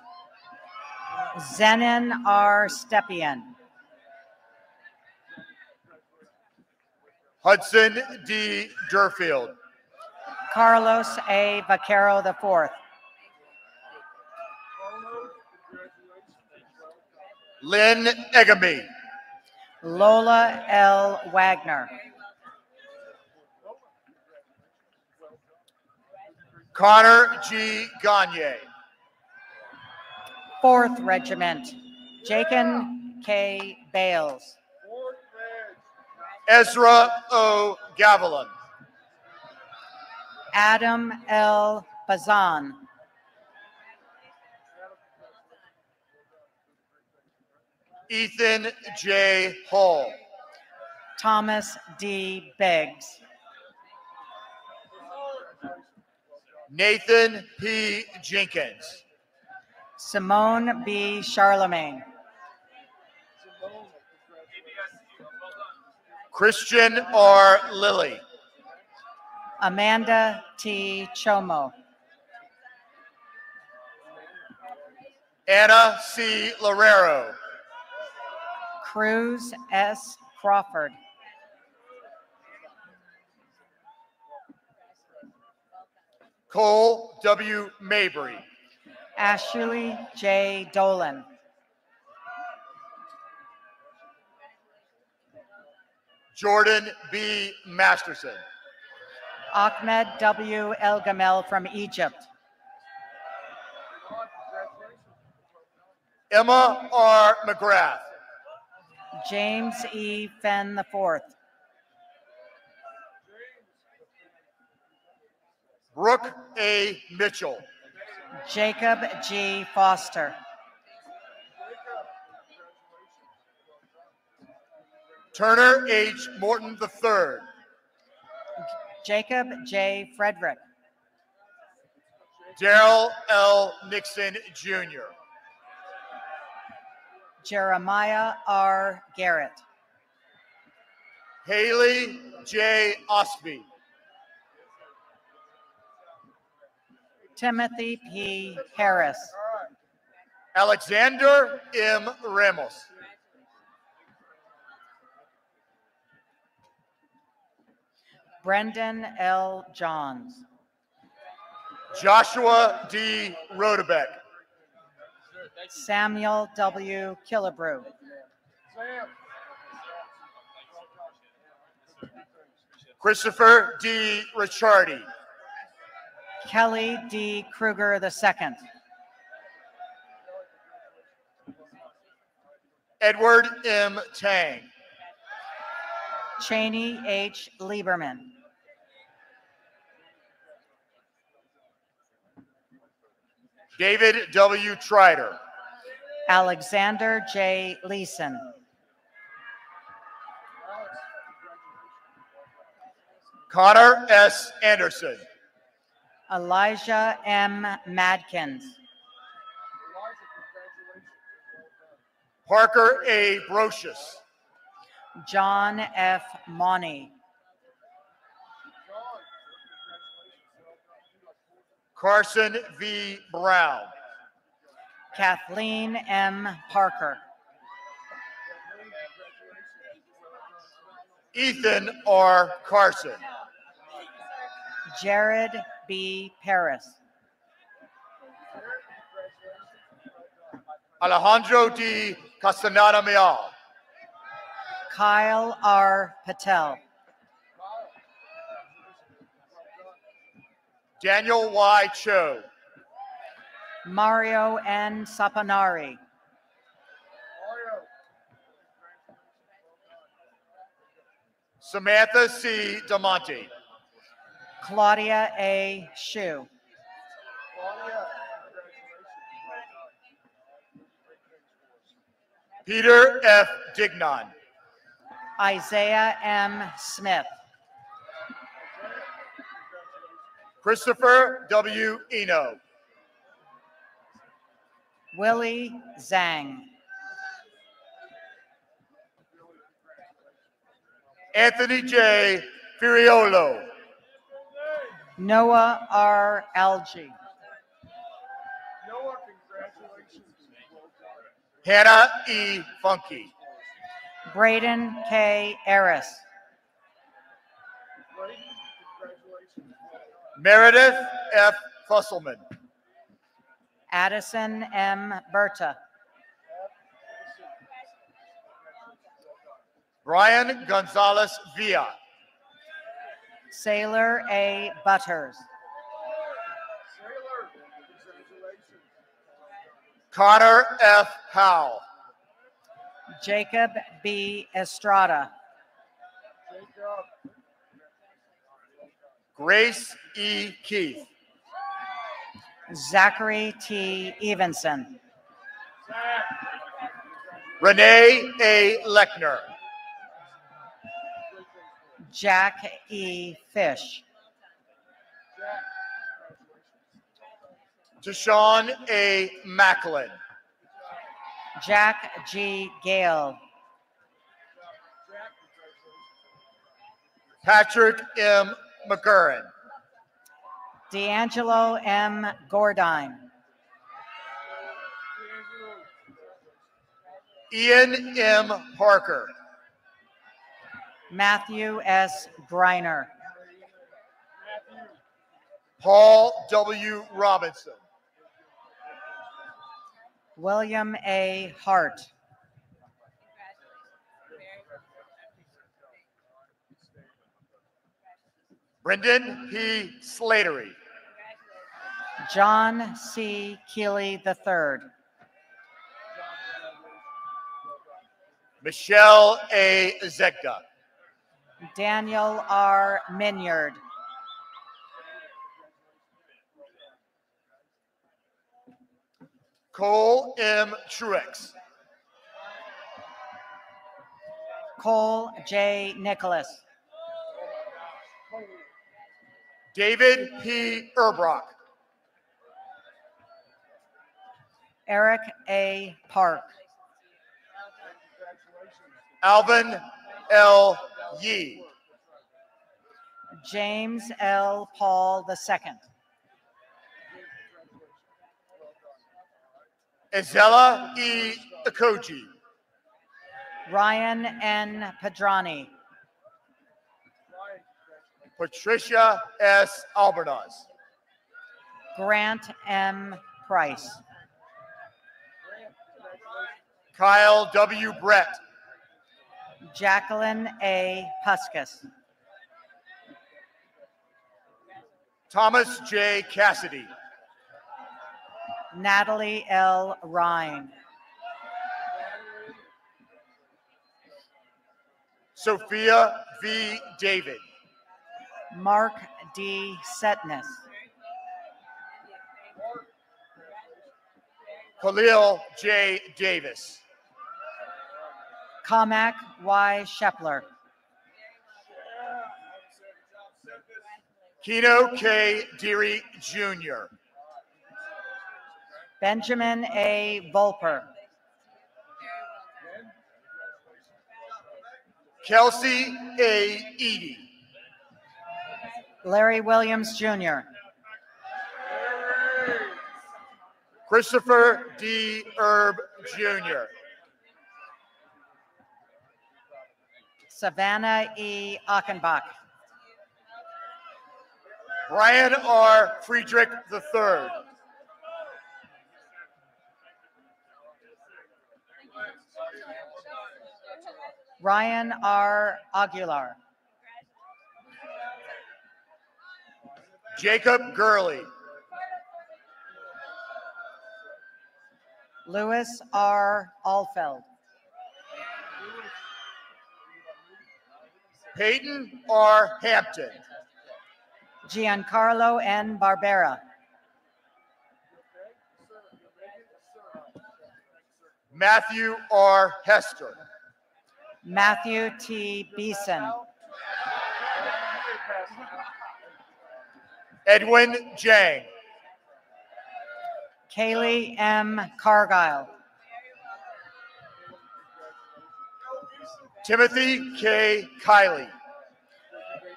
Zenon R. Stepien. Hudson D. Durfield. Carlos A. Vaquero IV. Lynn Egamy. Lola L. Wagner. Connor G. Gagne. 4th Regiment. Jacon K. Bales. Ezra O. Gavilan. Adam L. Bazan. Ethan J. Hall. Thomas D. Beggs. Nathan P. Jenkins. Simone B. Charlemagne. Christian R. Lilly. Amanda T. Chomo. Anna C. Lorero. Cruz S. Crawford. Cole W. Mabry. Ashley J. Dolan. Jordan B. Masterson. Ahmed W. Elgamel from Egypt. Emma R. McGrath. James E. Fenn IV. Brooke A. Mitchell. Jacob G. Foster. Turner H. Morton III. Jacob J. Frederick. Daryl L. Nixon Jr. Jeremiah R. Garrett. Haley J. Osby. Timothy P. Harris. Alexander M. Ramos. Brendan L. Johns. Joshua D. Rodebeck. Samuel W. Killebrew. Christopher D. Ricciardi. Kelly D. Kruger II. Edward M. Tang. Cheney H. Lieberman. David W. Trider. Alexander J. Leeson. Connor S. Anderson. Elijah M. Madkins. Parker A. Brocious. John F. Money. Carson V. Brown. Kathleen M. Parker. Ethan R. Carson. Jared B. Paris. Alejandro D. Castaneda Meal. Kyle R. Patel. Daniel Y. Cho. Mario N. Sapanari. Samantha C. Damonte. Claudia A. Shu. Peter F. Dignon. Isaiah M. Smith. Christopher W. Eno. Willie Zhang. Anthony J. Furiolo. Noah R. Algie. Hannah E. Funky. Braden K. Eris. Meredith F. Fusselman. Addison M. Berta. Brian Gonzalez Villa. Sailor A. Butters. Connor F. Howell. Jacob B. Estrada. Grace E. Keith. Zachary T. Evenson. Renee A. Lechner. Jack E. Fish. Deshaun A. Macklin. Jack G. Gale. Patrick M. McGurran. D'Angelo M. Gordine. Ian M. Parker. Matthew S. Griner. Paul W. Robinson. William A. Hart. Brendan P. Slatery. John C. Keeley III. Michelle A. Zegda. Daniel R. Minyard. Cole M. Truex. Cole J. Nicholas. David P. Erbrock. Eric A. Park. Alvin L. Yee. James L. Paul II. Azella E. Okoji. Ryan N. Padrani. Patricia S. Albornoz. Grant M. Price. Kyle W. Brett. Jacqueline A. Huskus. Thomas J. Cassidy. Natalie L. Ryan. Sophia V. David. Mark D. Setness. Khalil J. Davis. Kamak Y. Shepler. Keno K. Deary Jr. Benjamin A. Volper. Kelsey A. Eady. Larry Williams Jr. Christopher D. Erb Jr. Savannah E. Achenbach. Brian R. Friedrich III. Ryan R. Aguilar. Jacob Gurley. Louis R. Alfeld. Peyton R. Hampton. Giancarlo N. Barbera. Matthew R. Hester. Matthew T. Beeson. Edwin Jang. Kaylee M. Cargile. Timothy K. Kiley.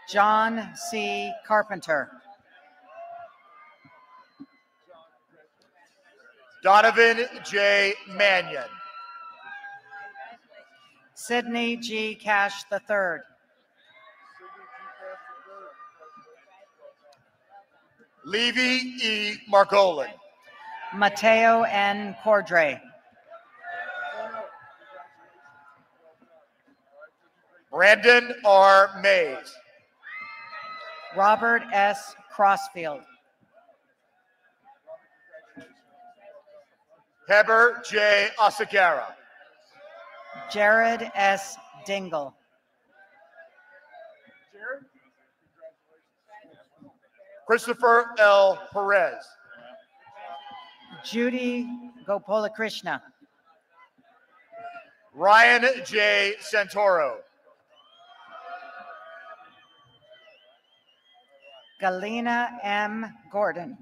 John C. Carpenter. Donovan J. Mannion. Sidney G. Cash III. Levy E. Margolin. Mateo N. Cordray. Brandon R. Mays. Robert S. Crossfield. Heber J. Asagara. Jared S. Dingle. Christopher L. Perez. Judy Gopalakrishna. Ryan J. Santoro. Galena M. Gordon.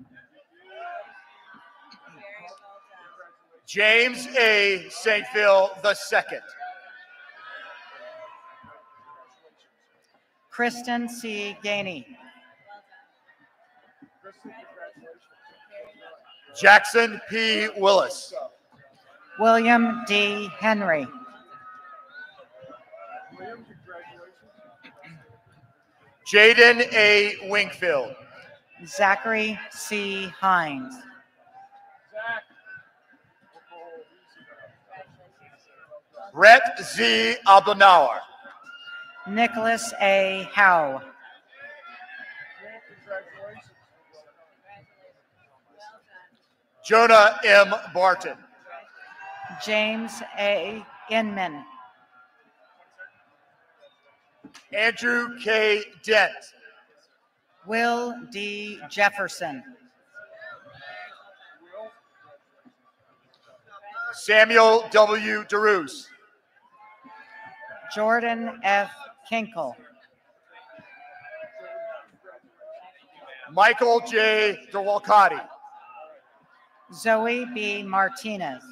James A. St. Phil II. Kristen C. Gainey. Jackson P. Willis. William D. Henry. Jaden A. Wingfield. Zachary C. Hines. Rhett Z. Ablanauer. Nicholas A. Howe. Jonah M. Barton. James A. Inman. Andrew K. Dent. Will D. Jefferson. Samuel W. DeRoos. Jordan F. Kinkle. Michael J. DeWalcotti. Zoe B. Martinez.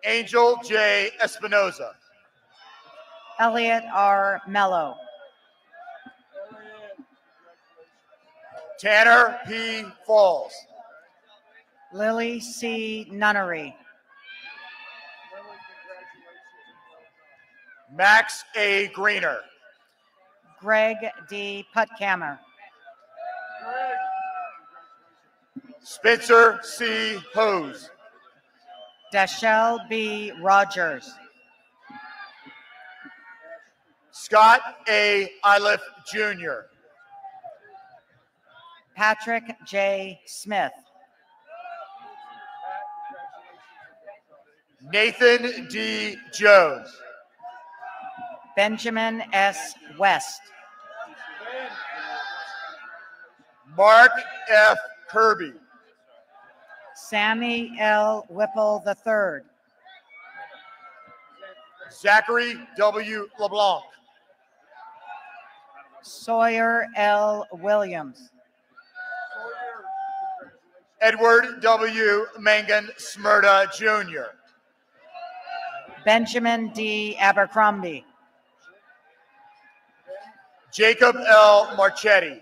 Angel J. Espinoza. Elliot R. Mello. Tanner P. Falls. Lily C. Nunnery. Max A. Greener. Greg D. Putkammer. Spencer C. Hose. Dashelle B. Rogers. Scott A. Iliff Jr. Patrick J. Smith. Nathan D. Jones. Benjamin S. West. Mark F. Kirby. Sammy L. Whipple III. Zachary W. LeBlanc. Sawyer L. Williams. Edward W. Mangan Smyrna Jr. Benjamin D. Abercrombie. Jacob L. Marchetti.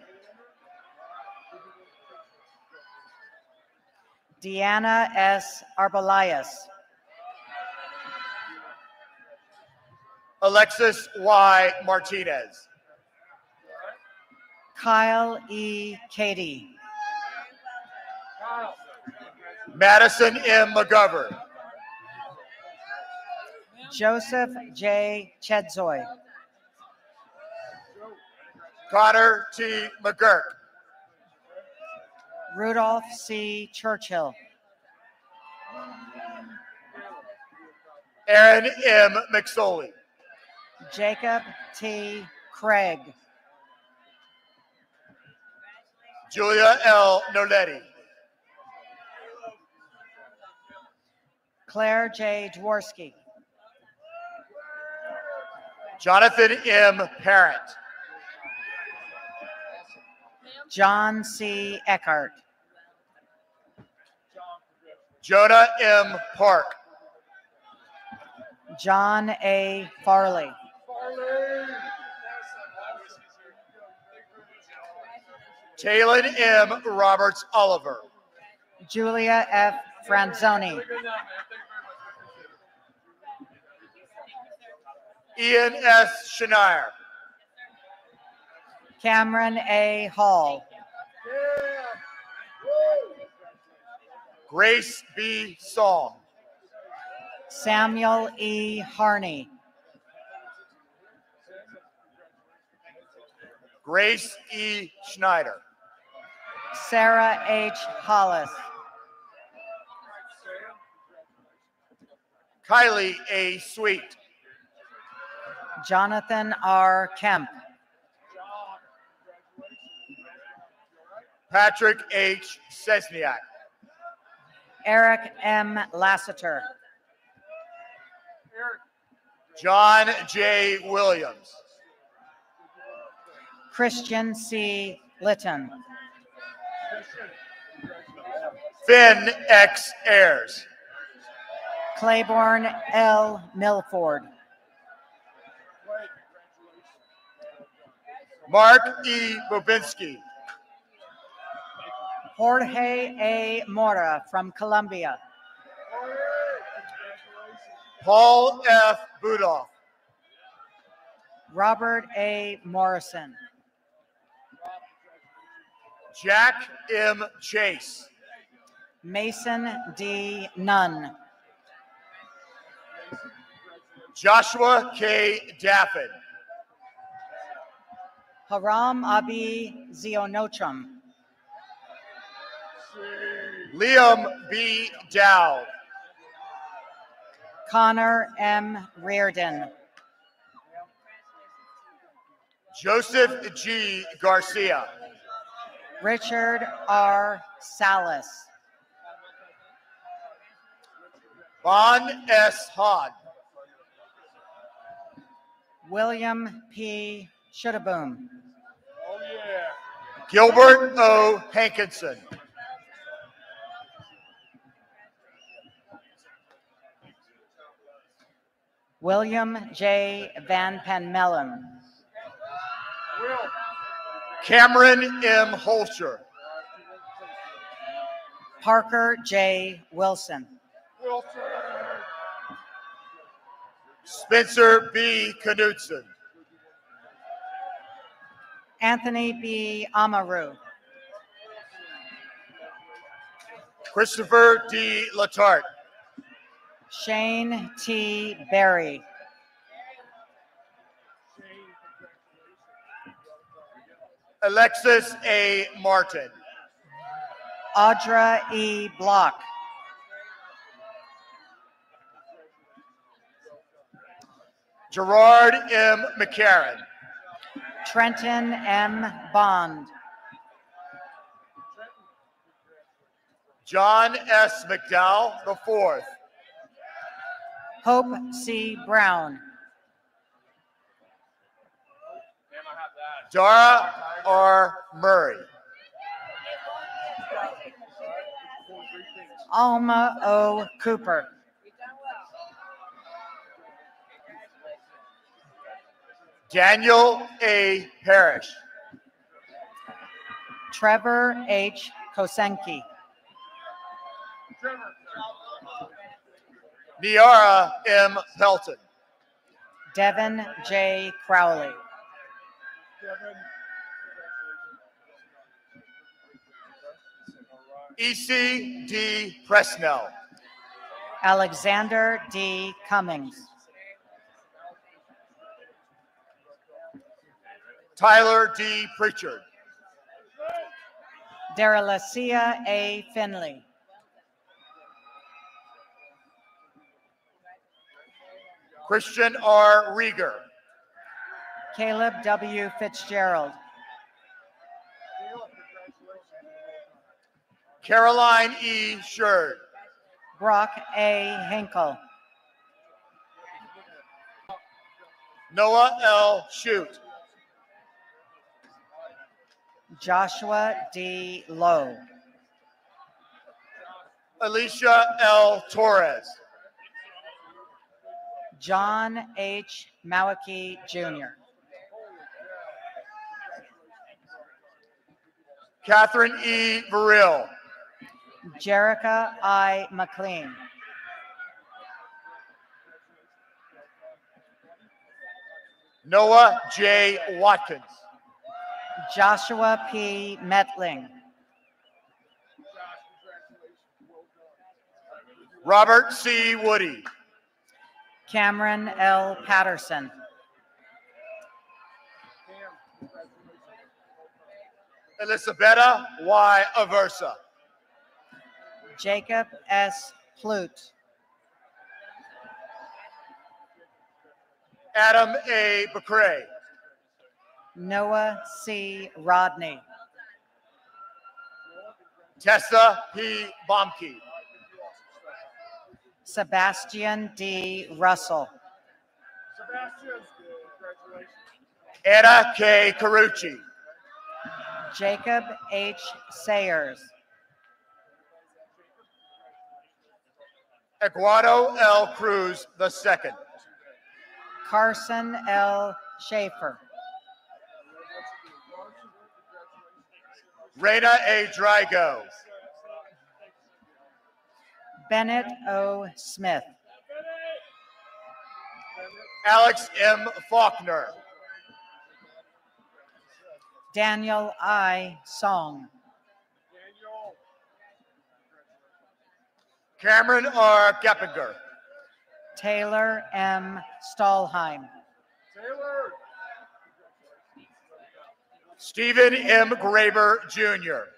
Deanna S. Arbelias. Alexis Y. Martinez. Kyle E. Cady. Madison M. McGovern. Joseph J. Chedzoy. Connor T. McGurk. Rudolph C. Churchill. Aaron M. McSoley. Jacob T. Craig. Julia L. Noletti. Claire J. Dworsky. Jonathan M. Parent. John C. Eckhart. Jonah M. Park. John A. Farley. Taylon M. Roberts Oliver. Julia F. Franzoni. Ian S. Shanier. Cameron A. Hall. Grace B. Song. Samuel E. Harney. Grace E. Schneider. Sarah H. Hollis. Kylie A. Sweet. Jonathan R. Kemp. Patrick H. Sesniak. Eric M. Lassiter. John J. Williams. Christian C. Litton. Finn X. Ayers. Claiborne L. Milford. Mark E. Bobinski. Jorge A. Mora from Colombia. Paul F. Budoff. Robert A. Morrison. Jack M. Chase. Mason D. Nunn. Joshua K. Daffin. Haram Abi Zionochum. Liam B. Dowd. Connor M. Reardon. Joseph G. Garcia. Richard R. Salas. Bon S. Hahn. William P. Shouldaboom. Gilbert O. Hankinson. William J. Van Panmelum. Cameron M. Holscher. Parker J. Wilson. Spencer B. Knudsen. Anthony B. Amaru. Christopher D. Latarte. Shane T. Berry. Alexis A. Martin. Audra E. Block. Gerard M. McCarron. Trenton M. Bond. John S. McDowell IV. Hope C. Brown. Dara R. Murray. Alma O. Cooper. Daniel A. Parrish. Trevor H. Kosenki. Niara M. Pelton. Devin J. Crowley. E.C. D. Presnell. Alexander D. Cummings. Tyler D. Pritchard. Daralacia A. Finley. Christian R. Rieger. Caleb W. Fitzgerald. Caroline E. Sherd. Brock A. Hinkle. Noah L. Shute. Joshua D. Lowe. Alicia L. Torres. John H. Mawaki Jr. Catherine E. Verrill. Jerica I. McLean. Noah J. Watkins. Joshua P. Metling. Robert C. Woody. Cameron L. Patterson. Elisabetta Y. Aversa. Jacob S. Plute. Adam A. Bacray. Noah C. Rodney. Tessa P. Bomke. Sebastian D. Russell. Anna K. Carucci. Jacob H. Sayers. Eduardo L. Cruz II. Carson L. Schaefer. Reyna A. Drago. Bennett O. Smith. Alex M. Faulkner. Daniel I. Song. Cameron R. Geppinger. Taylor M. Stahlheim. Stephen M. Graber Jr.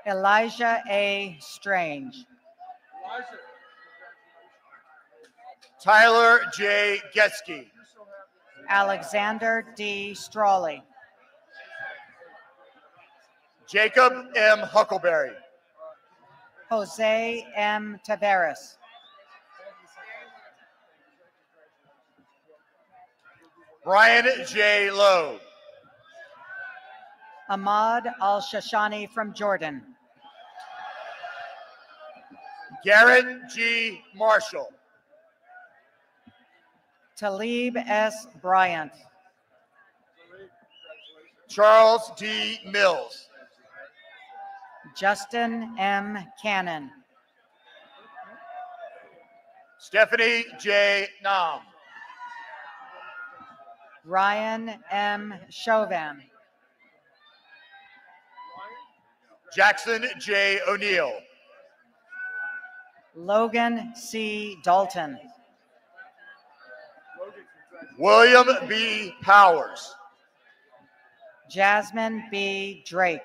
Elijah A. Strange. Tyler J. Getsky. Alexander D. Strawley. Jacob M. Huckleberry. Jose M. Taveras. Brian J. Lowe. Ahmad Al-Shashani from Jordan. Garrett G. Marshall. Talib S. Bryant. Charles D. Mills. Justin M. Cannon. Stephanie J. Nam. Ryan M. Chauvin. Jackson J. O'Neill. Logan C. Dalton. William B. Powers. Jasmine B. Drake.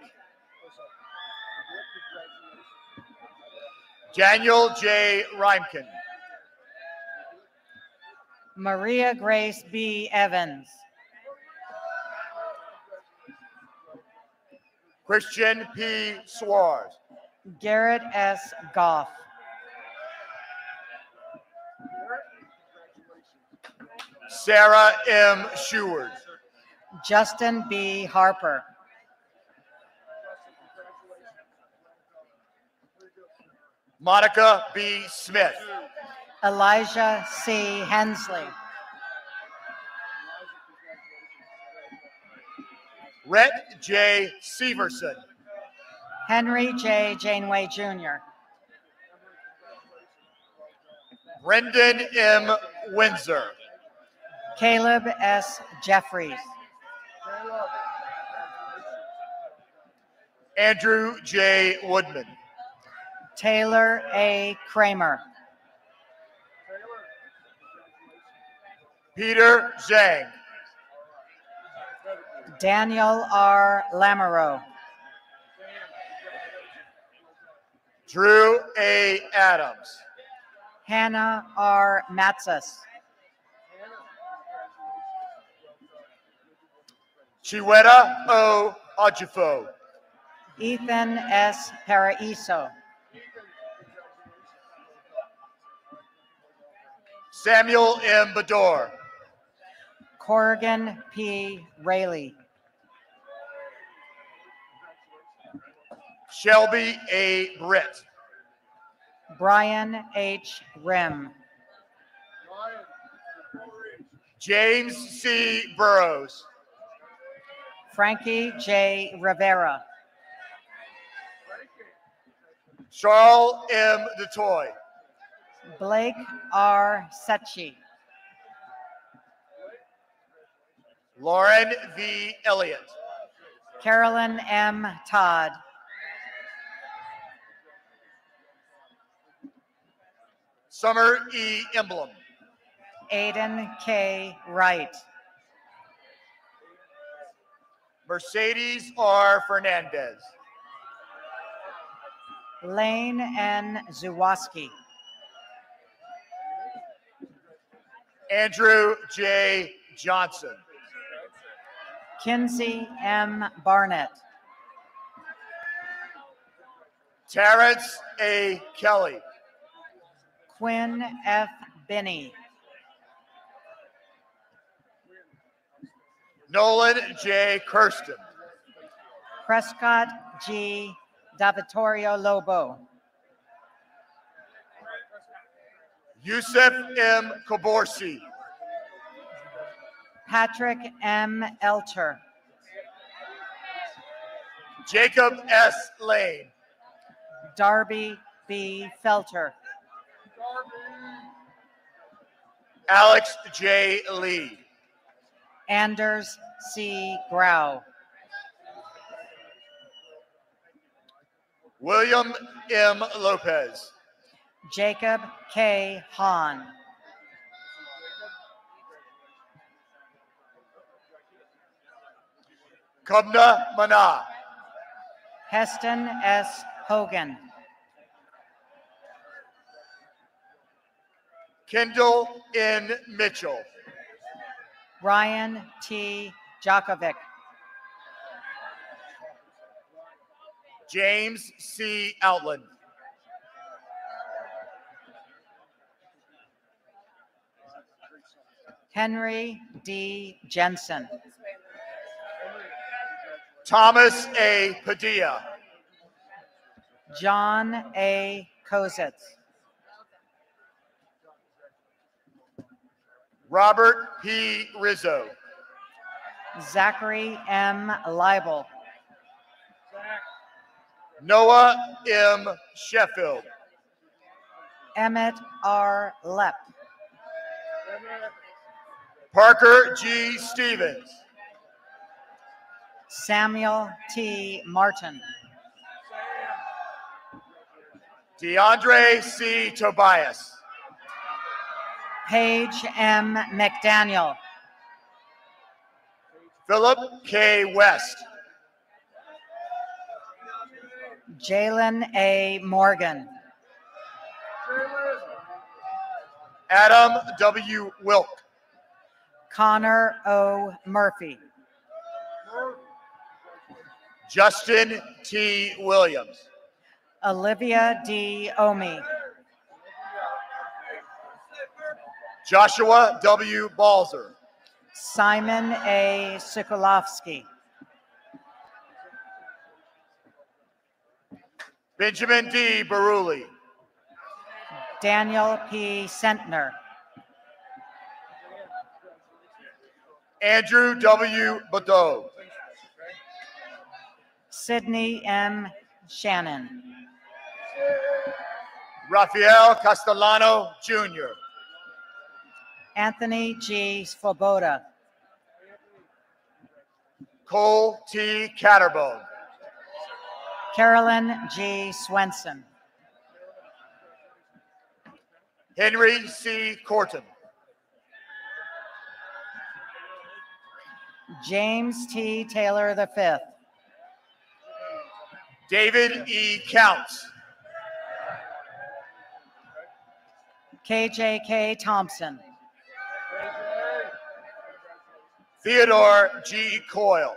Daniel J. Reimken. Maria Grace B. Evans. Christian P. Suarez. Garrett S. Goff. Sarah M. Sheward. Justin B. Harper. Monica B. Smith. Elijah C. Hensley. Rhett J. Severson. Henry J. Janeway Jr. Brendan M. Windsor. Caleb S. Jeffries. Andrew J. Woodman. Taylor A. Kramer. Peter Zhang. Daniel R. Lamoureux. Drew A. Adams. Hannah R. Matsas. Chiweta O. Ajifo. Ethan S. Paraiso. Samuel M. Bador. Corrigan P. Rayleigh. Shelby A. Britt. Brian H. Rim. James C. Burrows. Frankie J. Rivera. Charles M. DeToy. Blake R. Setchi. Lauren V. Elliott. Carolyn M. Todd. Summer E. Emblem. Aiden K. Wright. Mercedes R. Fernandez. Lane N. Zuwoski. Andrew J. Johnson. Kinsey M. Barnett. Terrence A. Kelly. Quinn F. Binney. Nolan J. Kirsten. Prescott G. Davitorio Lobo. Yusuf M. Koborsi. Patrick M. Elter. Jacob S. Lane. Darby B. Felter. Alex J. Lee. Anders C. Grau. William M. Lopez. Jacob K. Hahn. Kubna Mana. Heston S. Hogan. Kendall N. Mitchell. Ryan T. Jakovic. James C. Outland. Henry D. Jensen. Thomas A. Padilla. John A. Kozitz. Robert P. Rizzo. Zachary M. Leibel. Noah M. Sheffield. Emmett R. Lepp. Parker G. Stevens. Samuel T. Martin. DeAndre C. Tobias. Paige M. McDaniel. Philip K. West. Jalen A. Morgan. Adam W. Wilk. Connor O. Murphy. Justin T. Williams. Olivia D. Omi. Joshua W. Balzer. Simon A. Sokolovsky. Benjamin D. Baruli. Daniel P. Sentner. Andrew W. Badeau. Sydney M. Shannon. Rafael Castellano Jr. Anthony G. Svoboda. Cole T. Catterbone. Carolyn G. Swenson. Henry C. Corton. James T. Taylor V. David E. Counts. KJK Thompson. Theodore G. Coyle.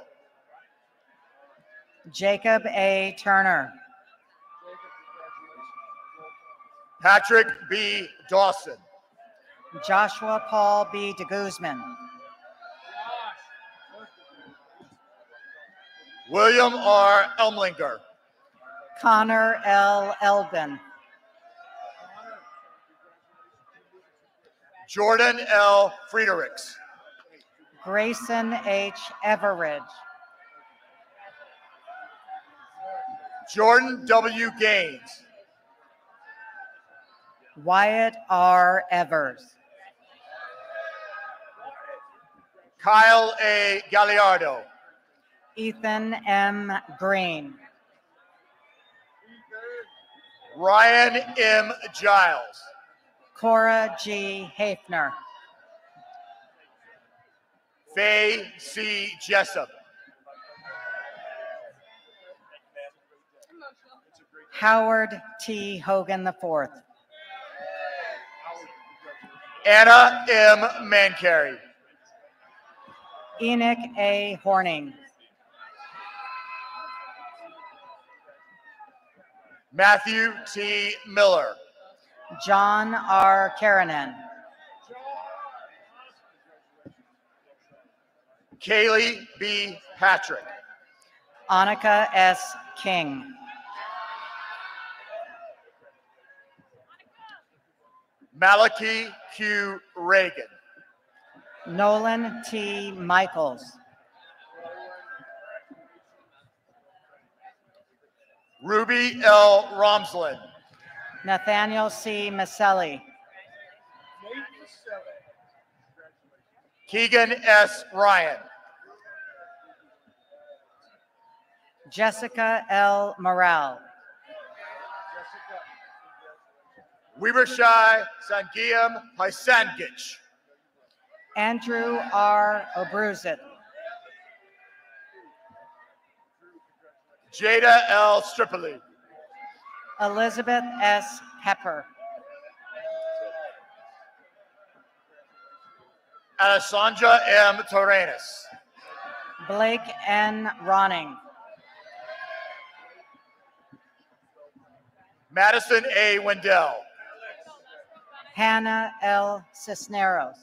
Jacob A. Turner. Patrick B. Dawson. Joshua Paul B. DeGuzman. William R. Elmlinger. Connor L. Elbin. Jordan L. Friedrichs. Grayson H. Everidge. Jordan W. Gaines. Wyatt R. Evers. Kyle A. Galliardo. Ethan M. Green. Ryan M. Giles. Cora G. Hafner. Faye C. Jessup. Howard T. Hogan IV. Anna M. Mancarry. Enoch A. Horning. Matthew T. Miller. John R. Karanen. Kaylee B. Patrick. Annika S. King. Malachi Q. Reagan. Nolan T. Michaels. Ruby L. Romslin. Nathaniel C. Maselli. Keegan S. Ryan. Jessica L. Morale. Webershai Sangiam Paisangich. Andrew R. Obruzit. Jada L. Stripoli. Elizabeth S. Pepper. Alessandra M. Torrenas. Blake N. Ronning. Madison A. Wendell. Hannah L. Cisneros.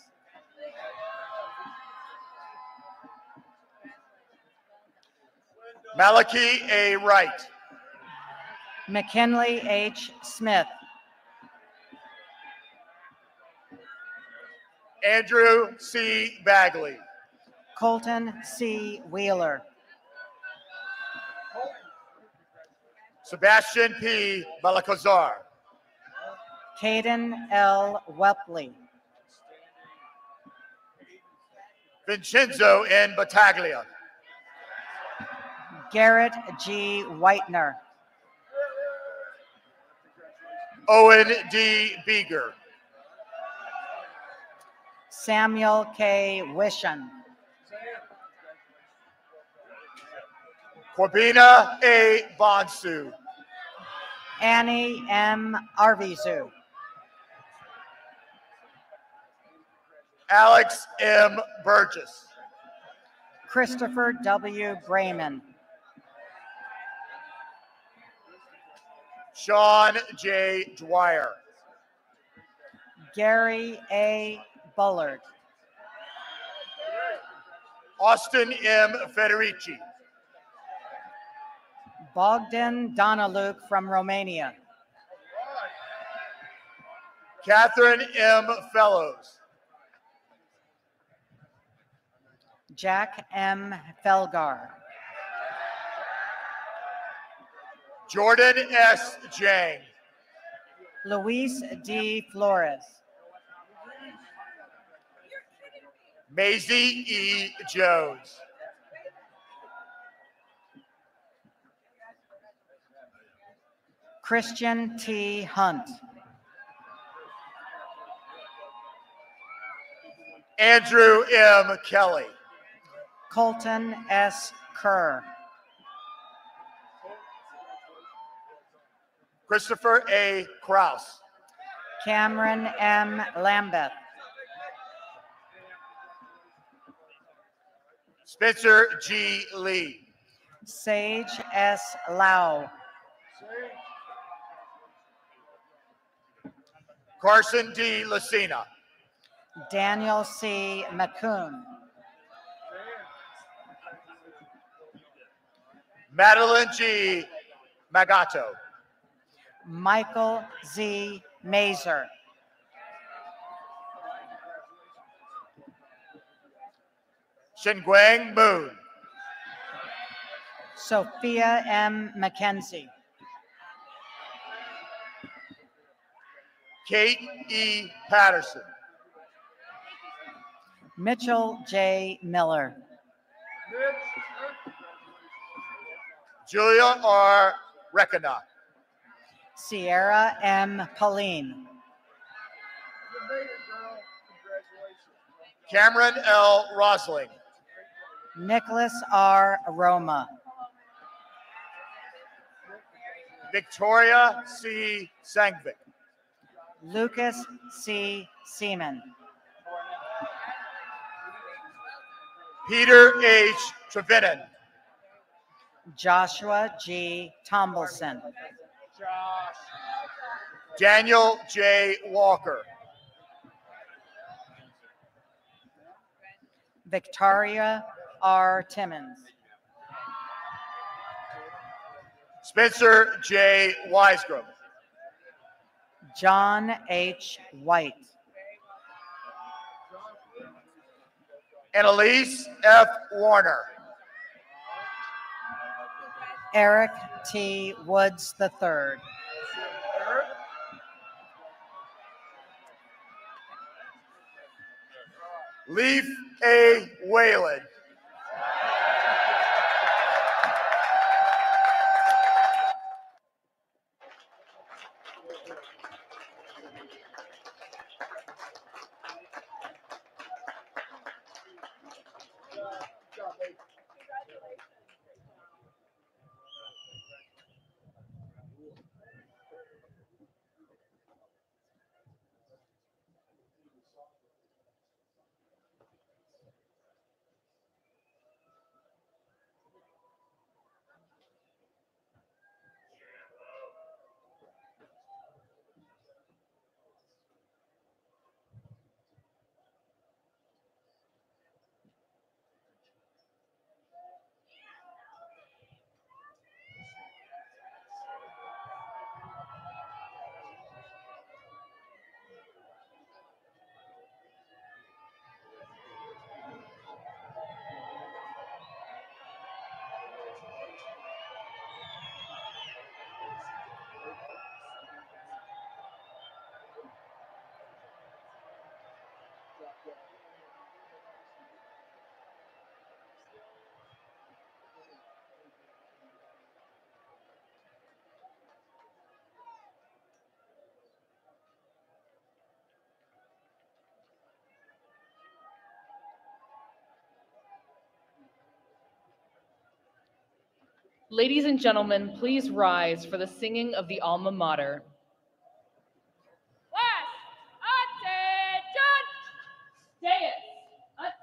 Malachi A. Wright. McKinley H. Smith. Andrew C. Bagley. Colton C. Wheeler. Sebastian P. Balacazar. Caden L. Wepley. Vincenzo N. Battaglia. Garrett G. Whitener. Owen D. Beeger. Samuel K. Wishan. Corbina A. Bonsu. Annie M. Arvizu. Alex M. Burgess. Christopher W. Brayman. Sean J. Dwyer. Gary A. Bullard. Austin M. Federici. Bogdan Donaluk from Romania. Catherine M. Fellows. Jack M. Felgar. Jordan S. Jang. Luis D. Flores. Maisie E. Jones. Christian T. Hunt. Andrew M. Kelly. Colton S. Kerr. Christopher A. Kraus. Cameron M. Lambeth. Spencer G. Lee. Sage S. Lau. Carson D. Lucina. Daniel C. McCoon. Madeline G. Magato. Michael Z. Mazer. Shinguang Moon. Sophia M. McKenzie. Kate E. Patterson. Mitchell J. Miller. Julia R. Rekana. Sierra M. Pauline. Cameron L. Rosling. Nicholas R. Aroma. Victoria C. Sangvik. Lucas C. Seaman. Peter H. Trevinan. Joshua G. Tombleson. Daniel J. Walker. Victoria R. Timmons. Spencer J. Wisegram. John H. White. Annalise F. Warner. Eric T. Woods III. Leaf A. Whalen. Ladies and gentlemen, please rise for the singing of the alma mater. Attention!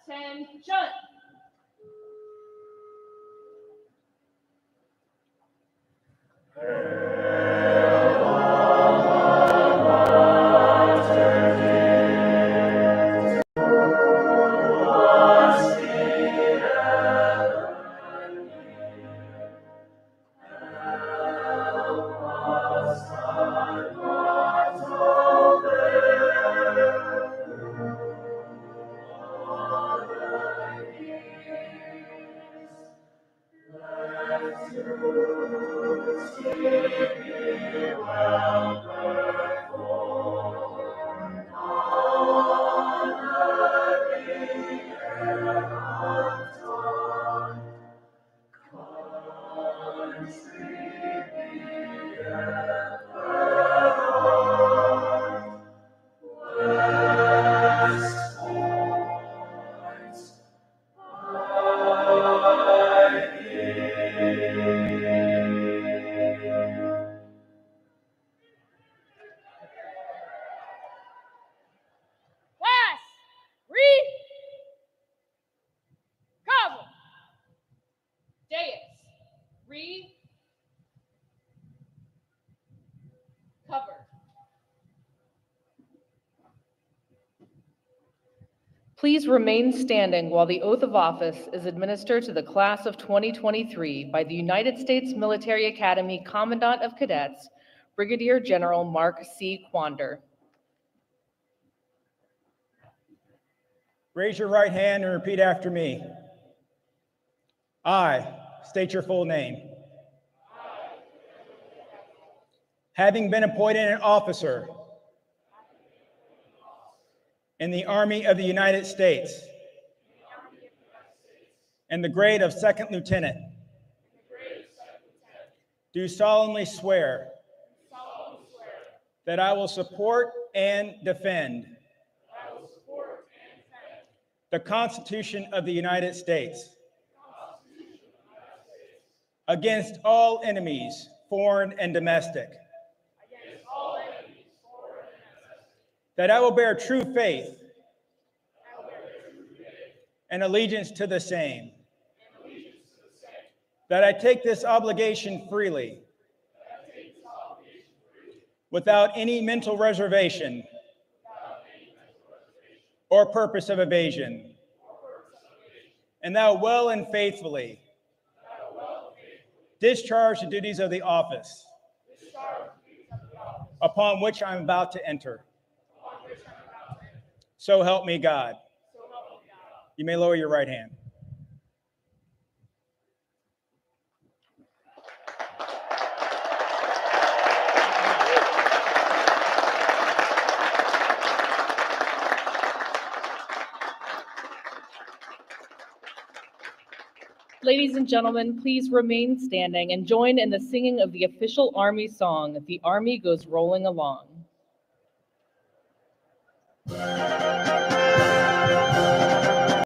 Attention! Please remain standing while the oath of office is administered to the class of 2023 by the United States Military Academy Commandant of Cadets, Brigadier General Mark C. Quander. Raise your right hand and repeat after me. I state your full name. Having been appointed an officer in the Army of the United States in the grade of second lieutenant, do solemnly swear that I will support and defend the Constitution of the United States against all enemies, foreign and domestic, that I will bear true faith and allegiance to the same, that I take this obligation freely without any mental reservation or purpose of evasion, and that I will well and faithfully discharge the duties of the office upon which I am about to enter. So help me God. You may lower your right hand. Ladies and gentlemen, please remain standing and join in the singing of the official Army song, "The Army Goes Rolling Along."